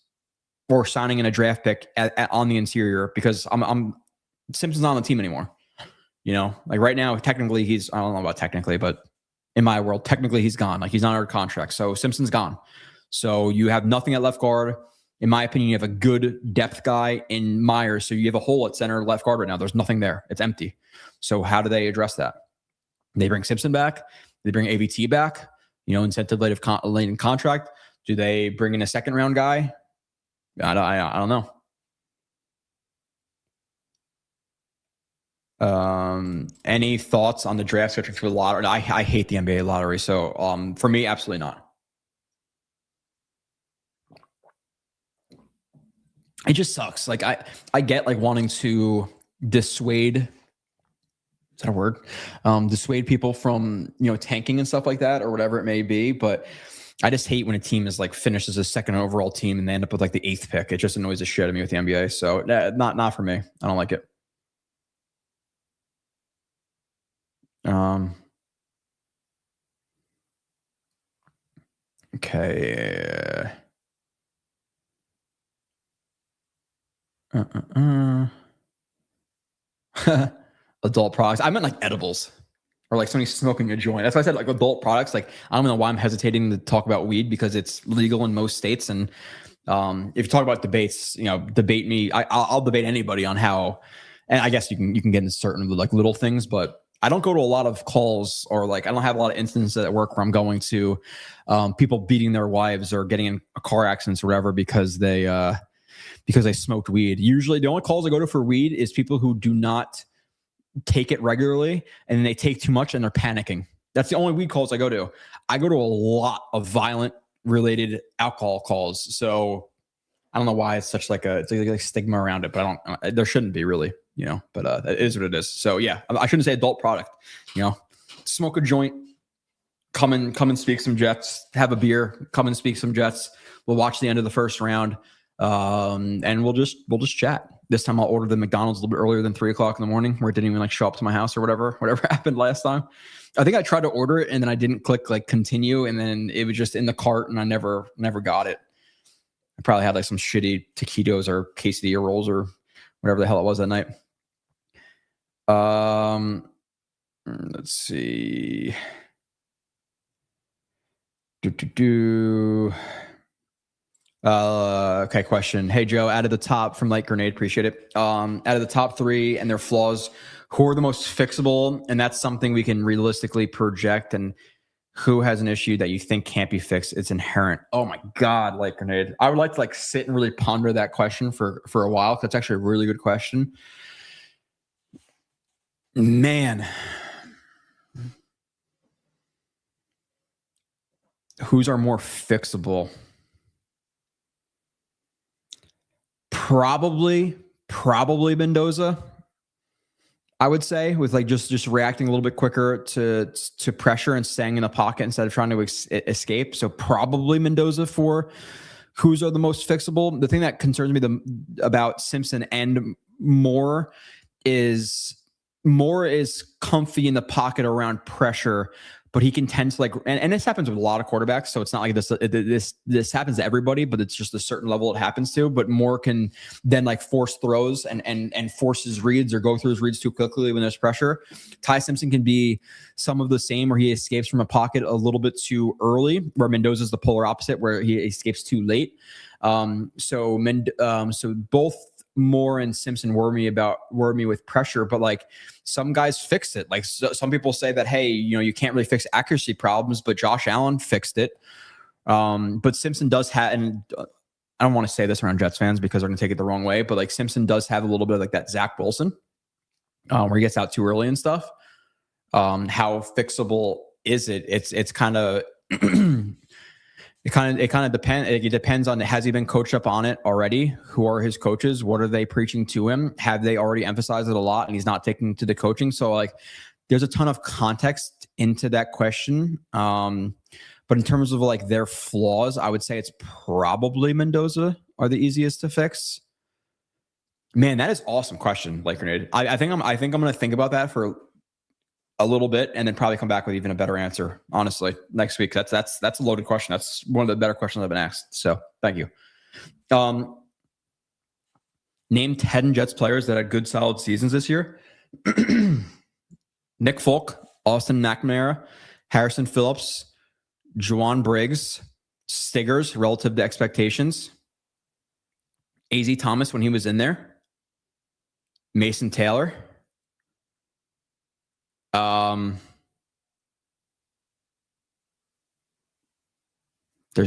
or signing in a draft pick on the interior because Simpson's not on the team anymore. You know, like right now, technically I don't know about technically, but in my world, technically he's gone. Like he's not under contract. So Simpson's gone. So you have nothing at left guard. In my opinion, you have a good depth guy in Myers. So you have a hole at center left guard right now. There's nothing there. It's empty. So how do they address that? They bring Simpson back. They bring AVT back, you know, incentive laden contract. Do they bring in a second round guy? I don't know. Any thoughts on the draft schedule for the lottery? I hate the NBA lottery. So for me, absolutely not. It just sucks. Like I get like wanting to dissuade, is that a word? Dissuade people from, you know, tanking and stuff like that or whatever it may be. But I just hate when a team is like finishes a second overall team and they end up with like the 8th pick. It just annoys the shit out of me with the NBA. So not for me. I don't like it. Okay. Adult products. I meant like edibles or like somebody smoking a joint. That's why I said like adult products. Like I don't know why I'm hesitating to talk about weed because it's legal in most states. And if you talk about debates, you know, debate me. I'll debate anybody on how. And I guess you can get into certain like little things, but I don't go to a lot of calls or like I don't have a lot of instances at work where I'm going to people beating their wives or getting in car accidents or whatever because they smoked weed. Usually the only calls I go to for weed is people who do not take it regularly and then they take too much and they're panicking. That's the only weed calls I go to. I go to a lot of violent related alcohol calls. So I don't know why it's such like a stigma around it, but there shouldn't be really, you know, but it is what it is. So yeah, I shouldn't say adult product, you know, smoke a joint, come and speak some Jets, have a beer, come and speak some Jets. We'll watch the end of the first round. And we'll just chat. This time I'll order the McDonald's a little bit earlier than 3:00 in the morning where it didn't even like show up to my house or whatever happened last time. I think I tried to order it and then I didn't click like continue. And then it was just in the cart and I never got it. I probably had like some shitty taquitos or quesadilla rolls or whatever the hell it was that night. Let's see. Okay, question. Hey, Joe, out of the top from Light Grenade, appreciate it. Out of the top 3 and their flaws, who are the most fixable? And that's something we can realistically project. And who has an issue that you think can't be fixed? It's inherent. Oh my God, Light Grenade. I would like to like sit and really ponder that question for a while. That's actually a really good question. Man. Who's are more fixable? Probably Mendoza. I would say with like just reacting a little bit quicker to pressure and staying in the pocket instead of trying to escape. So probably Mendoza for who's are the most fixable. The thing that concerns me about Simpson and Moore is comfy in the pocket around pressure, but he can tend to like, and this happens with a lot of quarterbacks. So it's not like this happens to everybody, but it's just a certain level it happens to. But Moore can then like force throws and force his reads or go through his reads too quickly when there's pressure. Ty Simpson can be some of the same, where he escapes from a pocket a little bit too early, where Mendoza is the polar opposite, where he escapes too late. So both Moore and Simpson worry me with pressure, but like some guys fix it. Like some people say that, hey, you know, you can't really fix accuracy problems, but Josh Allen fixed it. But Simpson does have, and I don't want to say this around Jets fans because they're going to take it the wrong way, but like Simpson does have a little bit of like that Zach Wilson, where he gets out too early and stuff. How fixable is it? It's kind of It kind of depends. It depends on, has he been coached up on it already? Who are his coaches? What are they preaching to him? Have they already emphasized it a lot and he's not taking to the coaching? So like, there's a ton of context into that question. But in terms of like their flaws, I would say it's probably Mendoza are the easiest to fix. Man, that is awesome question, Blake Grenade. I think I'm going to think about that for a little bit and then probably come back with even a better answer, honestly, next week. That's a loaded question. That's one of the better questions I've been asked. So thank you. Name 10 Jets players that had good solid seasons this year. Nick Folk, Austin McNamara, Harrison Phillips, Juwan Briggs, Stiggers relative to expectations, AZ Thomas when he was in there, Mason Taylor. There's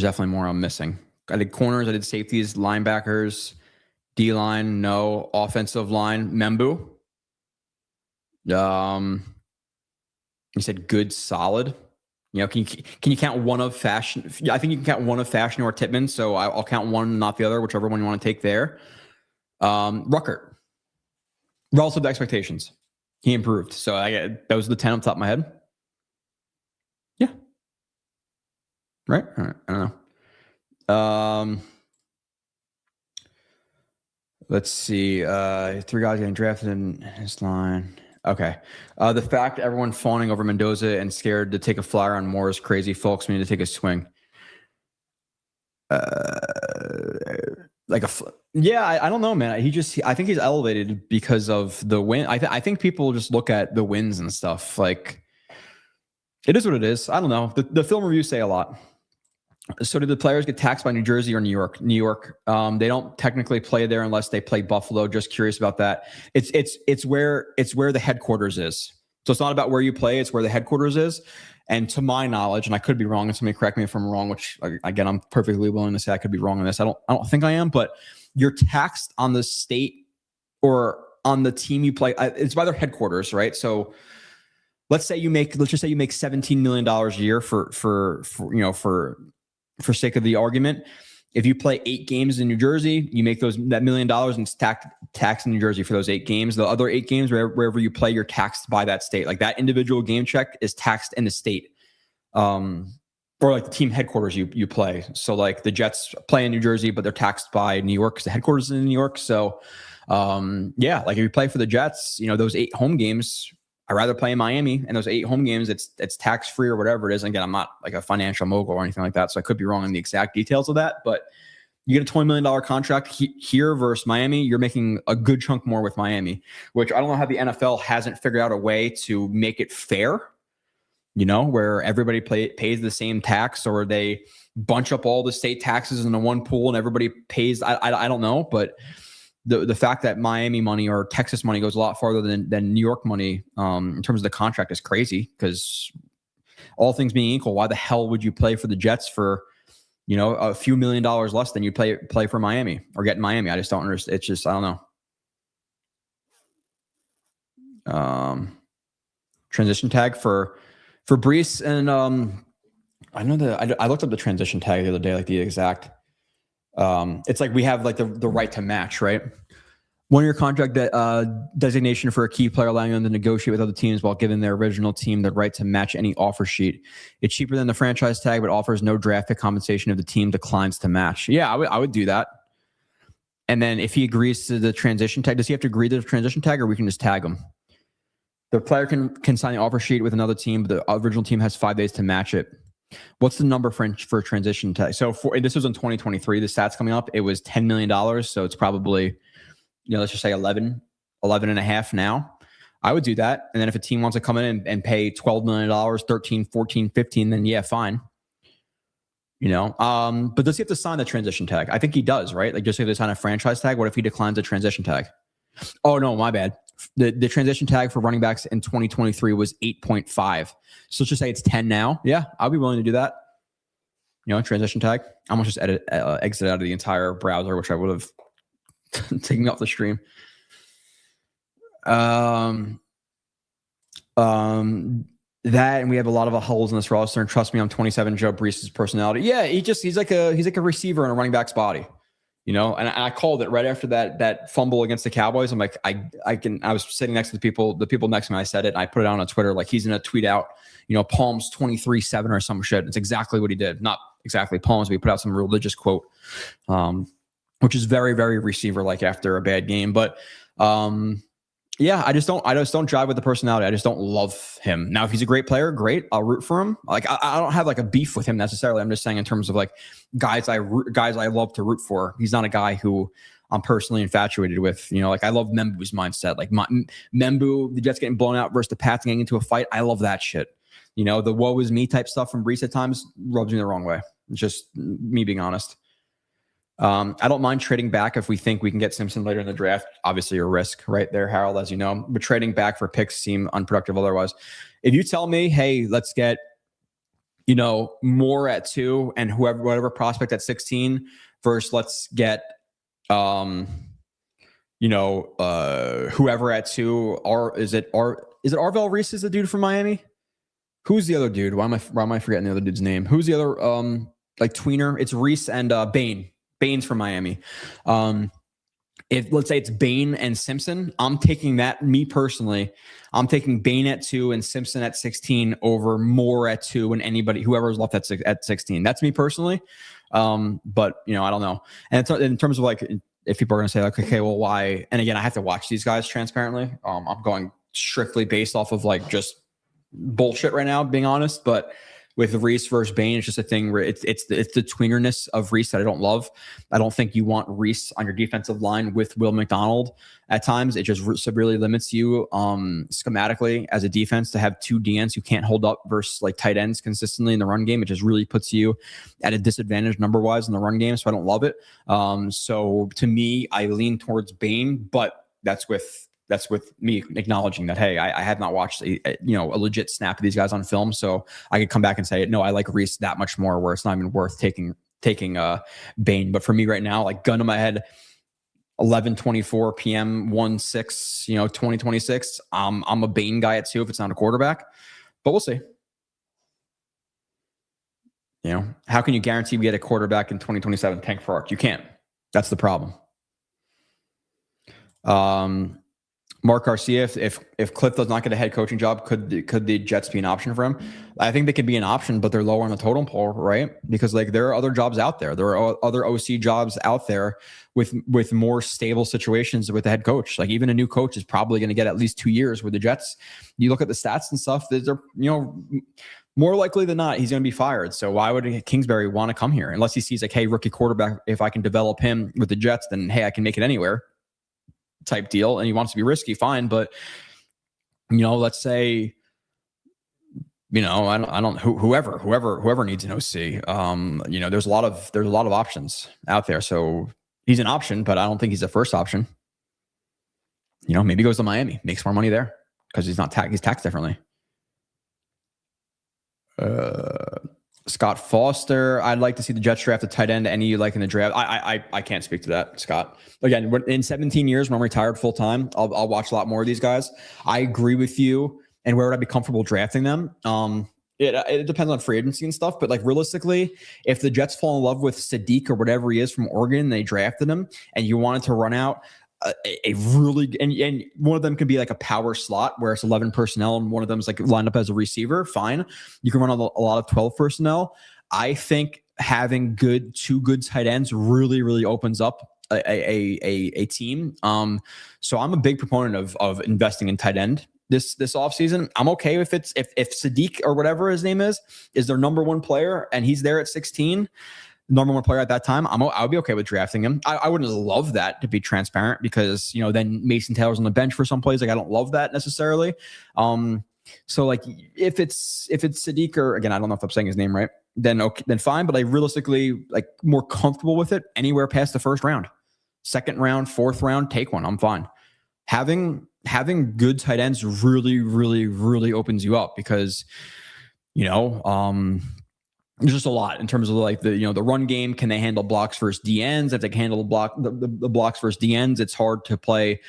definitely more I'm missing. I did corners, I did safeties, linebackers, D-line, no. Offensive line, Membu. You said good, solid. Can you count one of Fashion? I think you can count one of Fashion or Tippmann, so I'll count one, not the other, whichever one you want to take there. Ruckert, relative to expectations, he improved. So those are the 10 on top of my head. Yeah. Right? All right. I don't know. Let's see. 3 guys getting drafted in his line. Okay. The fact everyone fawning over Mendoza and scared to take a flyer on Moore is crazy. Folks, we need to take a swing. I don't know, man. I think he's elevated because of the win. I think people just look at the wins and stuff. Like, it is what it is. I don't know. The film reviews say a lot. So did the players get taxed by New Jersey or New York? New York. They don't technically play there unless they play Buffalo. Just curious about that. It's where the headquarters is. So it's not about where you play. It's where the headquarters is. And to my knowledge, and I could be wrong, and somebody correct me if I'm wrong, which again, I'm perfectly willing to say I could be wrong on this. I don't think I am, but you're taxed on the state or on the team you play. It's by their headquarters, right? So let's just say you make $17 million a year for sake of the argument. If you play 8 games in New Jersey, you make that $1 million and it's taxed in New Jersey for those 8 games. The other 8 games, wherever you play, you're taxed by that state. Like that individual game check is taxed in the state, or like the team headquarters you play. So like the Jets play in New Jersey, but they're taxed by New York because the headquarters is in New York. So like if you play for the Jets, those 8 home games, I'd rather play in Miami, and those 8 home games, it's tax free or whatever it is. And again, I'm not like a financial mogul or anything like that, so I could be wrong in the exact details of that. But you get a $20 million contract here versus Miami, you're making a good chunk more with Miami, which I don't know how the NFL hasn't figured out a way to make it fair, where everybody pays the same tax, or they bunch up all the state taxes into one pool and everybody pays. I don't know, but the fact that Miami money or Texas money goes a lot farther than New York money in terms of the contract is crazy, because all things being equal, why the hell would you play for the Jets for, a few $1 million less than you play for Miami or get in Miami? I just don't understand. It's just, I don't know. Transition tag for Brees. And I know that I looked up the transition tag the other day, like the exact, it's like we have like the right to match, right? 1-year contract designation for a key player, allowing them to negotiate with other teams while giving their original team the right to match any offer sheet. It's cheaper than the franchise tag, but offers no draft pick compensation if the team declines to match. Yeah, I would do that. And then if he agrees to the transition tag, does he have to agree to the transition tag, or we can just tag him? The player can sign the offer sheet with another team, but the original team has 5 days to match it. What's the number for transition tag? So this was in 2023. The stats coming up, it was $10 million. So it's probably, let's just say 11 and a half now. I would do that. And then if a team wants to come in and pay $12 million, 13, 14, 15, then yeah, fine. But does he have to sign the transition tag? I think he does, right? Like just if they sign a franchise tag, what if he declines a transition tag? Oh no, my bad. The transition tag for running backs in 2023 was 8.5. So let's just say it's 10 now. Yeah, I'll be willing to do that. Transition tag. I'm going to just exit out of the entire browser, which I would have taken off the stream. That, and we have a lot of holes in this roster. And trust me, I'm 27. Joe Brees' personality. Yeah, he's like a receiver in a running back's body. And I called it right after that fumble against the Cowboys. I'm like, I was sitting next to the people next to me. I said it. And I put it out on Twitter. Like he's going to tweet out, Palms 23-7 or some shit. It's exactly what he did. Not exactly Palms, but he put out some religious quote, which is very, very receiver-like after a bad game. But yeah, I just don't jive with the personality. I just don't love him. Now, if he's a great player, great. I'll root for him. Like I don't have like a beef with him necessarily. I'm just saying in terms of like guys I love to root for. He's not a guy who I'm personally infatuated with. Like I love Membu's mindset. Like Membu, the Jets getting blown out versus the Pats getting into a fight. I love that shit. The woe is me type stuff from Reese at times rubs me the wrong way. It's just me being honest. I don't mind trading back if we think we can get Simpson later in the draft. Obviously, a risk right there, Harold, as you know. But trading back for picks seem unproductive otherwise. If you tell me, hey, let's get Moore at 2 and whatever prospect at 16 versus let's get whoever at 2. Is it Arvell Reese is the dude from Miami? Who's the other dude? Why am I forgetting the other dude's name? Who's the other tweener? It's Reese and Bain. Bain's from Miami. If let's say it's Bain and Simpson, I'm taking that. Me personally, I'm taking Bain at 2 and Simpson at 16 over Moore at 2 and whoever's left at 16. That's me personally. But I don't know. And it's in terms of like, if people are going to say like, okay, well, why? And again, I have to watch these guys transparently. I'm going strictly based off of like just bullshit right now, being honest. But with Reese versus Bain, it's just a thing where it's the tweenerness of Reese that I don't love. I don't think you want Reese on your defensive line with Will McDonald at times. It just severely limits you schematically as a defense to have 2 DNs who can't hold up versus like tight ends consistently in the run game. It just really puts you at a disadvantage number-wise in the run game, so I don't love it. So to me, I lean towards Bain, but that's with me acknowledging that, hey, I have not watched a legit snap of these guys on film, so I could come back and say, no, I like Reese that much more, where it's not even worth taking Bain. But for me right now, like gun to my head, 11:24 p.m. 1/6, 2026. I'm a Bain guy at 2 if it's not a quarterback, but we'll see. How can you guarantee we get a quarterback in 2027? Tank for Arch. You can't. That's the problem. Mark Garcia, if Cliff does not get a head coaching job, could the Jets be an option for him? I think they could be an option, but they're lower on the totem pole, right? Because like there are other jobs out there. There are other OC jobs out there with more stable situations with the head coach. Like even a new coach is probably going to get at least 2 years with the Jets. You look at the stats and stuff, they're more likely than not, he's going to be fired. So why would Kingsbury want to come here? Unless he sees like, hey, rookie quarterback, if I can develop him with the Jets, then hey, I can make it anywhere type deal. And he wants to be risky, fine. But, let's say, I don't whoever needs an OC, there's a lot of options out there. So he's an option, but I don't think he's the first option. Maybe he goes to Miami, makes more money there because he's taxed differently. Scott Foster, I'd like to see the Jets draft a tight end. Any you like in the draft? I can't speak to that, Scott. Again, in 17 years when I'm retired full time, I'll watch a lot more of these guys. I agree with you. And where would I be comfortable drafting them? It depends on free agency and stuff. But like realistically, if the Jets fall in love with Sadiq or whatever he is from Oregon, and they drafted him, and you wanted to run out a really and one of them could be like a power slot where it's 11 personnel and one of them is like lined up as a receiver, fine. You can run a lot of 12 personnel. I think having two good tight ends really opens up a team. So I'm a big proponent of investing in tight end this offseason. I'm okay if Sadiq or whatever his name is their number 1 player and he's there at 16, number 1 player at that time, I'll be okay with drafting him. I wouldn't love that, to be transparent, because then Mason Taylor's on the bench for some plays. Like I don't love that necessarily. So like if it's Sadiq, or again, I don't know if I'm saying his name right, then fine. But I realistically like more comfortable with it anywhere past the first round, 2nd round, 4th round, take one. I'm fine. Having good tight ends really opens you up because there's just a lot in terms of like the run game. Can they handle blocks versus DNs? If they can handle the blocks versus DNs, it's hard to play,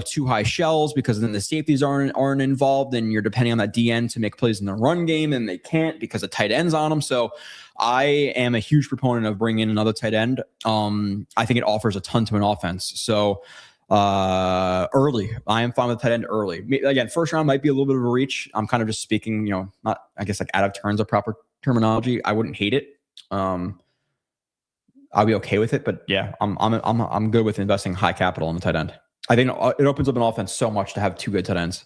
too high shells because then the safeties aren't involved and you're depending on that DN to make plays in the run game and they can't because the tight end's on them. So I am a huge proponent of bringing in another tight end. I think it offers a ton to an offense. So early, I am fine with tight end early. Again, first round might be a little bit of a reach. I'm kind of just speaking, not, I guess, like out of turns of proper terminology. I wouldn't hate it. I'll be okay with it, but yeah, I'm good with investing high capital in the tight end. I think it opens up an offense so much to have 2 good tight ends.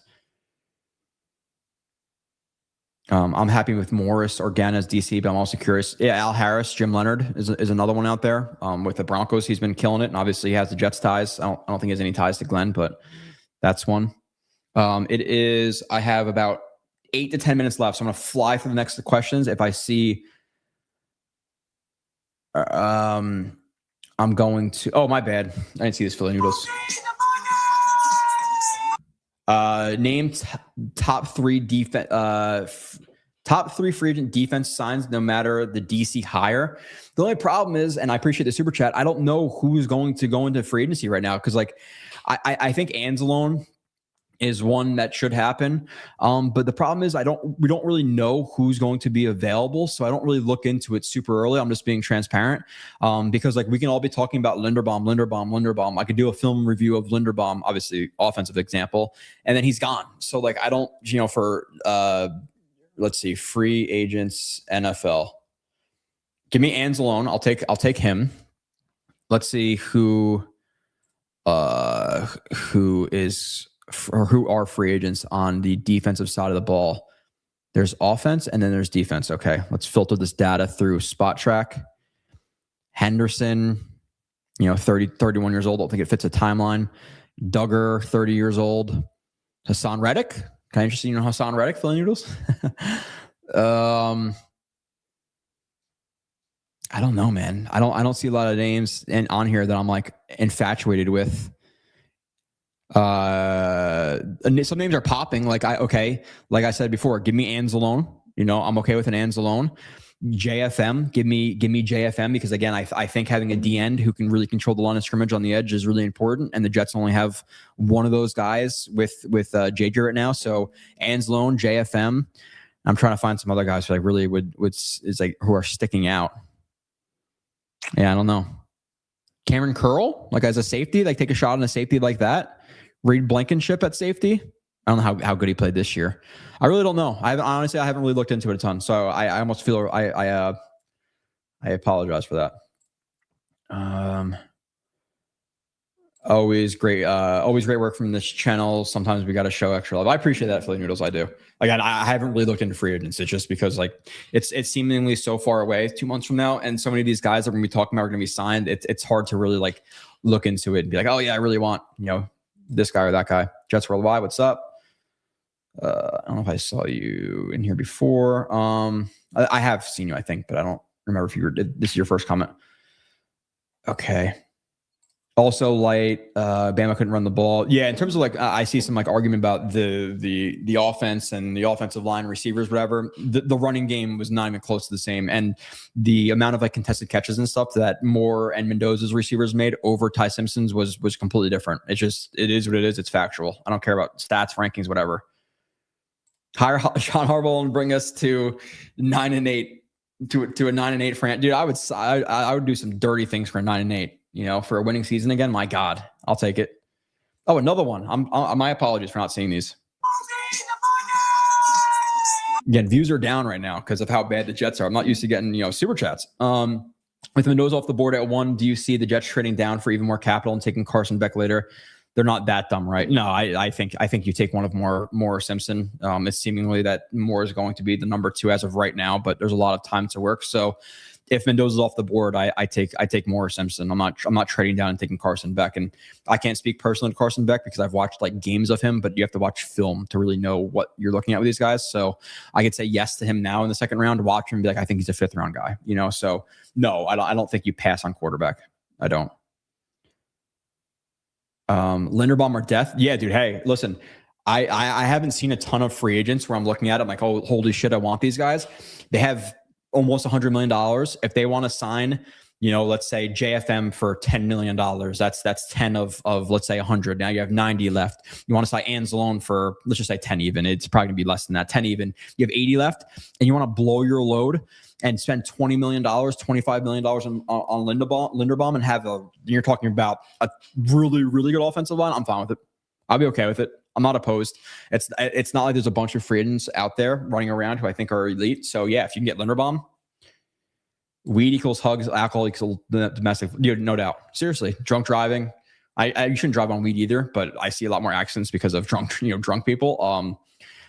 I'm happy with Morris or Gann as DC, but I'm also curious. Yeah, Al Harris, Jim Leonard is another one out there. With the Broncos, he's been killing it, and obviously he has the Jets ties. I don't think he has any ties to Glenn, but that's one. It is. I have about 8 to 10 minutes left, so I'm going to fly through the next questions. If I see, I'm going to. Oh, my bad. I didn't see this Philly Noodles. Name top three top three free agent defense signs, no matter the DC hire. The only problem is, and I appreciate the super chat, I don't know who's going to go into free agency right now because, like, I think Anzalone is one that should happen. But the problem is we don't really know who's going to be available. So I don't really look into it super early. I'm just being transparent. Because like we can all be talking about Linderbaum. I could do a film review of Linderbaum, obviously offensive example, and then he's gone. So like, I don't, for, let's see, free agents, NFL, give me Anzalone. I'll take him. Let's see who are free agents on the defensive side of the ball. There's offense and then there's defense. Okay, let's filter this data through Spot Track. Henderson, 31 years old. I don't think it fits a timeline. Duggar, 30 years old. Hassan Reddick. Kind of interesting, Hassan Reddick, Philly Noodles. I don't know, man. I don't see a lot of names on here that I'm like infatuated with. Some names are popping. Like I said before, give me Anzalone. I'm okay with an Anzalone. JFM, give me JFM because again, I think having a D end who can really control the line of scrimmage on the edge is really important. And the Jets only have one of those guys with JJ right now. So Anzalone, JFM. I'm trying to find some other guys who like really who are sticking out. Yeah, I don't know. Cameron Curl, like as a safety, like take a shot on a safety like that. Reed Blankenship at safety. I don't know how good he played this year. I really don't know. I haven't really looked into it a ton. So I almost feel I apologize for that. Always great work from this channel. Sometimes we got to show extra love. I appreciate that, Philly Noodles. I do. Again, I haven't really looked into free agents. It's just because like it's seemingly so far away, 2 months from now, and so many of these guys that we're gonna be talking about are gonna be signed. It's hard to really like look into it and be like, oh yeah, I really want this guy or that guy. Jets Worldwide, what's up? I don't know if I saw you in here before. I have seen you, I think, but I don't remember if this is your first comment. Okay. Also, light. Bama couldn't run the ball. Yeah, in terms of like, I see some like argument about the offense and the offensive line, receivers, whatever. The running game was not even close to the same, and the amount of like contested catches and stuff that Moore and Mendoza's receivers made over Ty Simpson's was completely different. It is what it is. It's factual. I don't care about stats, rankings, whatever. Hire Sean Harbaugh and bring us to 9-8 to a 9-8 franchise. Dude, I would do some dirty things for a 9-8. For a winning season again, my God, I'll take it. Oh, another one. My apologies for not seeing these. Again, views are down right now because of how bad the Jets are. I'm not used to getting, super chats. With Mendoza off the board at 1, do you see the Jets trading down for even more capital and taking Carson Beck later? They're not that dumb, right? No, I think you take one of Moore or Simpson. It's seemingly that Moore is going to be the number 2 as of right now, but there's a lot of time to work. So if Mendoza's off the board, I take Moore or Simpson. I'm not trading down and taking Carson Beck. And I can't speak personally to Carson Beck because I've watched like games of him, but you have to watch film to really know what you're looking at with these guys. So I could say yes to him now in the second round, watch him and be like, I think he's a 5th round guy, So no, I don't think you pass on quarterback. I don't. Linderbaum or death? Yeah, dude. Hey, listen, I haven't seen a ton of free agents where I'm looking at it, I'm like, oh, holy shit, I want these guys. They have almost $100 million. If they want to sign, let's say JFM for $10 million, that's 10 of let's say 100. Now you have 90 left. You want to sign Anzalone for, let's just say 10 even. It's probably gonna be less than that, 10 even. You have 80 left and you want to blow your load and spend $20 million, $25 million on Linderbaum and have you're talking about a really, really good offensive line. I'm fine with it. I'll be okay with it. I'm not opposed. It's not like there's a bunch of free agents out there running around who I think are elite. So yeah, if you can get Linderbaum, weed equals hugs, alcohol equals domestic, no doubt. Seriously, drunk driving. I shouldn't drive on weed either, but I see a lot more accidents because of drunk people.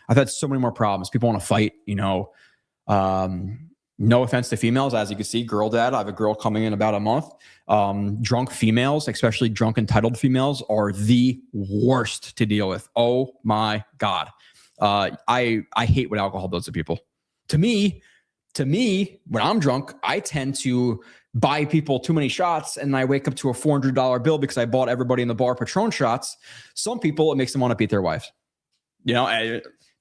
I've had so many more problems. People want to fight, no offense to females, as you can see, girl dad. I have a girl coming in about a month. Drunk females, especially drunk entitled females, are the worst to deal with. Oh my God. I hate what alcohol does to people. To me, when I'm drunk, I tend to buy people too many shots and I wake up to a $400 bill because I bought everybody in the bar Patron shots. Some people, it makes them want to beat their wives.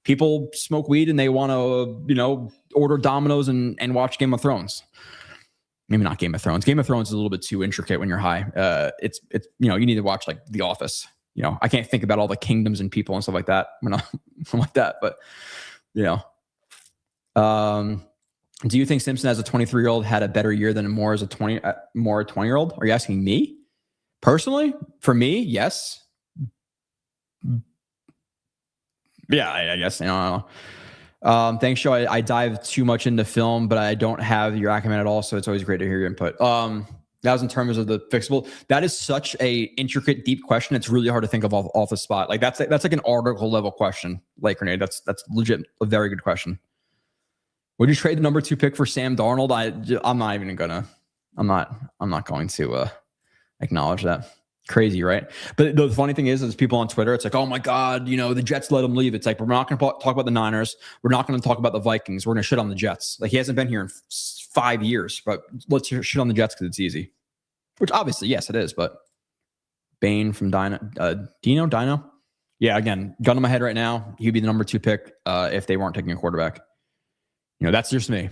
People smoke weed and they want to, order Domino's and watch Game of Thrones. Maybe not Game of Thrones. Game of Thrones is a little bit too intricate when you're high. It's you need to watch like The Office. I can't think about all the kingdoms and people and stuff like that. We're not like that, but do you think Simpson as a 23-year-old had a better year than Moore as a 20-year-old? Are you asking me personally? For me, yes. Yeah, I guess. I don't know. Thanks, Joe. I dive too much into film, but I don't have your acumen at all, so it's always great to hear your input. That was in terms of the fixable. That is such a intricate, deep question. It's really hard to think of off the spot. Like that's like an article level question. Like Grenade, that's legit a very good question. Would you trade the number 2 pick for Sam Darnold? I'm not even gonna. I'm not going to acknowledge that. Crazy, right? But the funny thing is people on Twitter, it's like, oh my God, the Jets let him leave. It's like, we're not going to talk about the Niners. We're not going to talk about the Vikings. We're going to shit on the Jets. Like, he hasn't been here in 5 years, but let's shit on the Jets because it's easy. Which obviously, yes, it is. But Bane from Dino? Yeah, again, gun to my head right now. He'd be the number 2 pick if they weren't taking a quarterback. That's just me.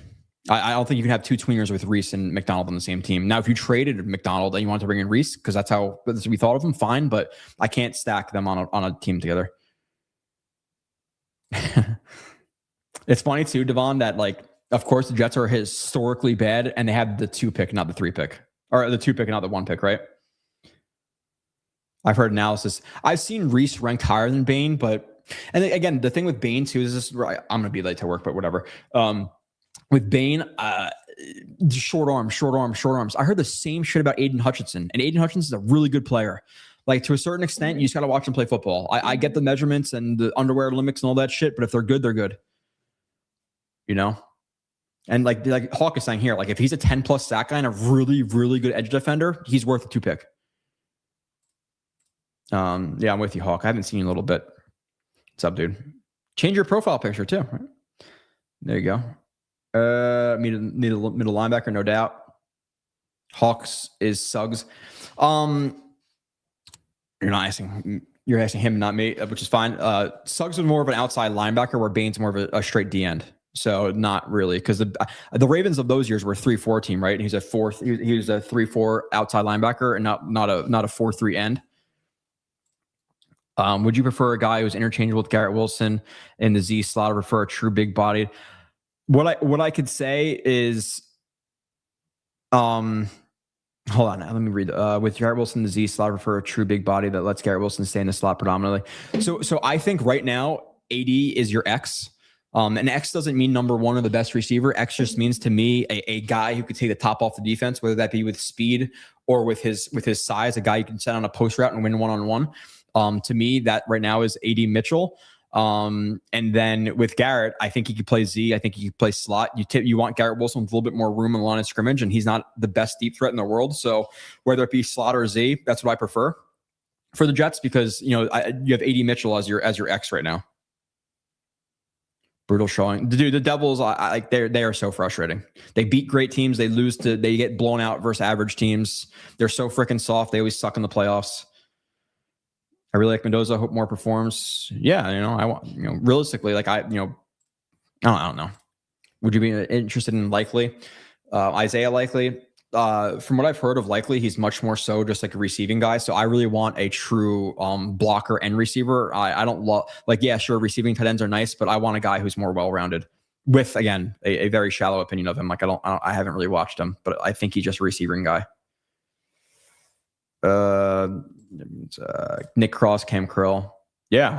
I don't think you can have 2 tweeners with Reese and McDonald on the same team. Now, if you traded McDonald and you wanted to bring in Reese, because that's how we thought of him, fine. But I can't stack them on a team together. It's funny too, Devon, that of course the Jets are historically bad, and they have the 2 pick, not the 3 pick, or the 2 pick, and not the 1 pick, right? I've heard analysis. I've seen Reese ranked higher than Bane, and again, the thing with Bane too is this. I'm going to be late to work, but whatever. With Bane, short arms. I heard the same shit about Aiden Hutchinson, and Aiden Hutchinson is a really good player. Like, to a certain extent, you just got to watch him play football. I get the measurements and the underwear limits and all that shit, but if they're good, they're good. And like Hawk is saying here, like if he's a 10+ sack guy and a really, really good edge defender, he's worth a 2 pick. Yeah, I'm with you, Hawk. I haven't seen you in a little bit. What's up, dude? Change your profile picture too. Right? There you go. Need a middle linebacker, no doubt. Hawks is Suggs. You're asking him, not me, which is fine. Suggs was more of an outside linebacker, where Bane's more of a straight D end. So not really, because the Ravens of those years were a 3-4 team, right? And he's a 3-4 outside linebacker, and not a 4-3 end. Would you prefer a guy who's interchangeable with Garrett Wilson in the Z slot, or prefer a true big bodied? What I could say is, hold on, let me read. With Garrett Wilson, the Z slot, for a true big body that lets Garrett Wilson stay in the slot predominantly. So I think right now, AD is your X. And X doesn't mean number 1 or the best receiver. X just means, to me, a guy who could take the top off the defense, whether that be with speed or with his size, a guy you can set on a post route and win one-on-one. To me, that right now is AD Mitchell. And then with Garrett, I think he could play Z. I think he could play slot. You want Garrett Wilson with a little bit more room on the line of scrimmage, and he's not the best deep threat in the world. So whether it be slot or Z, that's what I prefer for the Jets, because you have AD Mitchell as your X right now. Brutal showing. Dude, the Devils, they are so frustrating. They beat great teams. They get blown out versus average teams. They're so freaking soft. They always suck in the playoffs. I really like Mendoza. I hope more performs. Yeah, I want, realistically, I don't know. Would you be interested in Likely? Isaiah Likely? From what I've heard of Likely, he's much more so just like a receiving guy. So I really want a true blocker and receiver. I don't love, yeah, sure, receiving tight ends are nice, but I want a guy who's more well-rounded. With, again, a very shallow opinion of him. I haven't really watched him, but I think he's just a receiving guy. Nick Cross, Cam Curl. Yeah,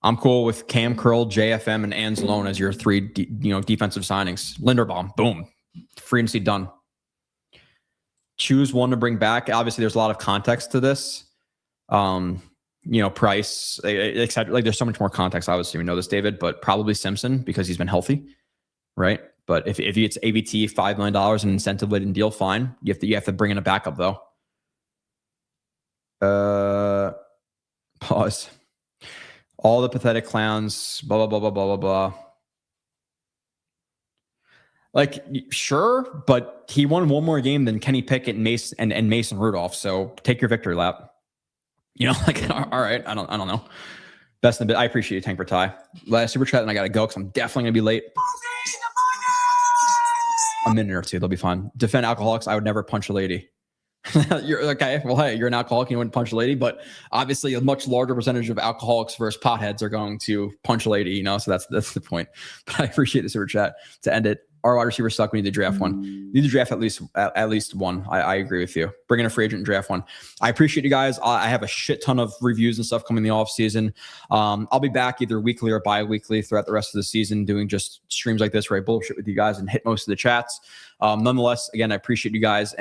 I'm cool with Cam Curl, JFM, and Anzalone as your 3 defensive signings. Linderbaum, boom, free agency done. Choose one to bring back. Obviously, there's a lot of context to this. Price, etc. Like there's so much more context. Obviously, we know this, David, but probably Simpson because he's been healthy, right? But if he gets ABT $5 million in incentive-laden deal, fine. You have to bring in a backup though. Pause. All the pathetic clowns. Blah blah blah blah blah blah blah. Like, sure, but he won one more game than Kenny Pickett and Mason Rudolph. So take your victory lap. Like, all right. I don't know. Best in the bit. I appreciate you, Tank for Ty. Last super chat, and I gotta go because I'm definitely gonna be late. A minute or two, they'll be fine. Defend alcoholics. I would never punch a lady. You're okay. Well, hey, you're an alcoholic. You wouldn't punch a lady, but obviously a much larger percentage of alcoholics versus potheads are going to punch a lady. So that's the point. But I appreciate the super chat to end it. Our wide receiver suck. We need to draft one. We need to draft at least one. I agree with you. Bring in a free agent and draft one. I appreciate you guys. I have a shit ton of reviews and stuff coming in the off season. I'll be back either weekly or bi-weekly throughout the rest of the season, doing just streams like this where I bullshit with you guys and hit most of the chats. Nonetheless, again, I appreciate you guys.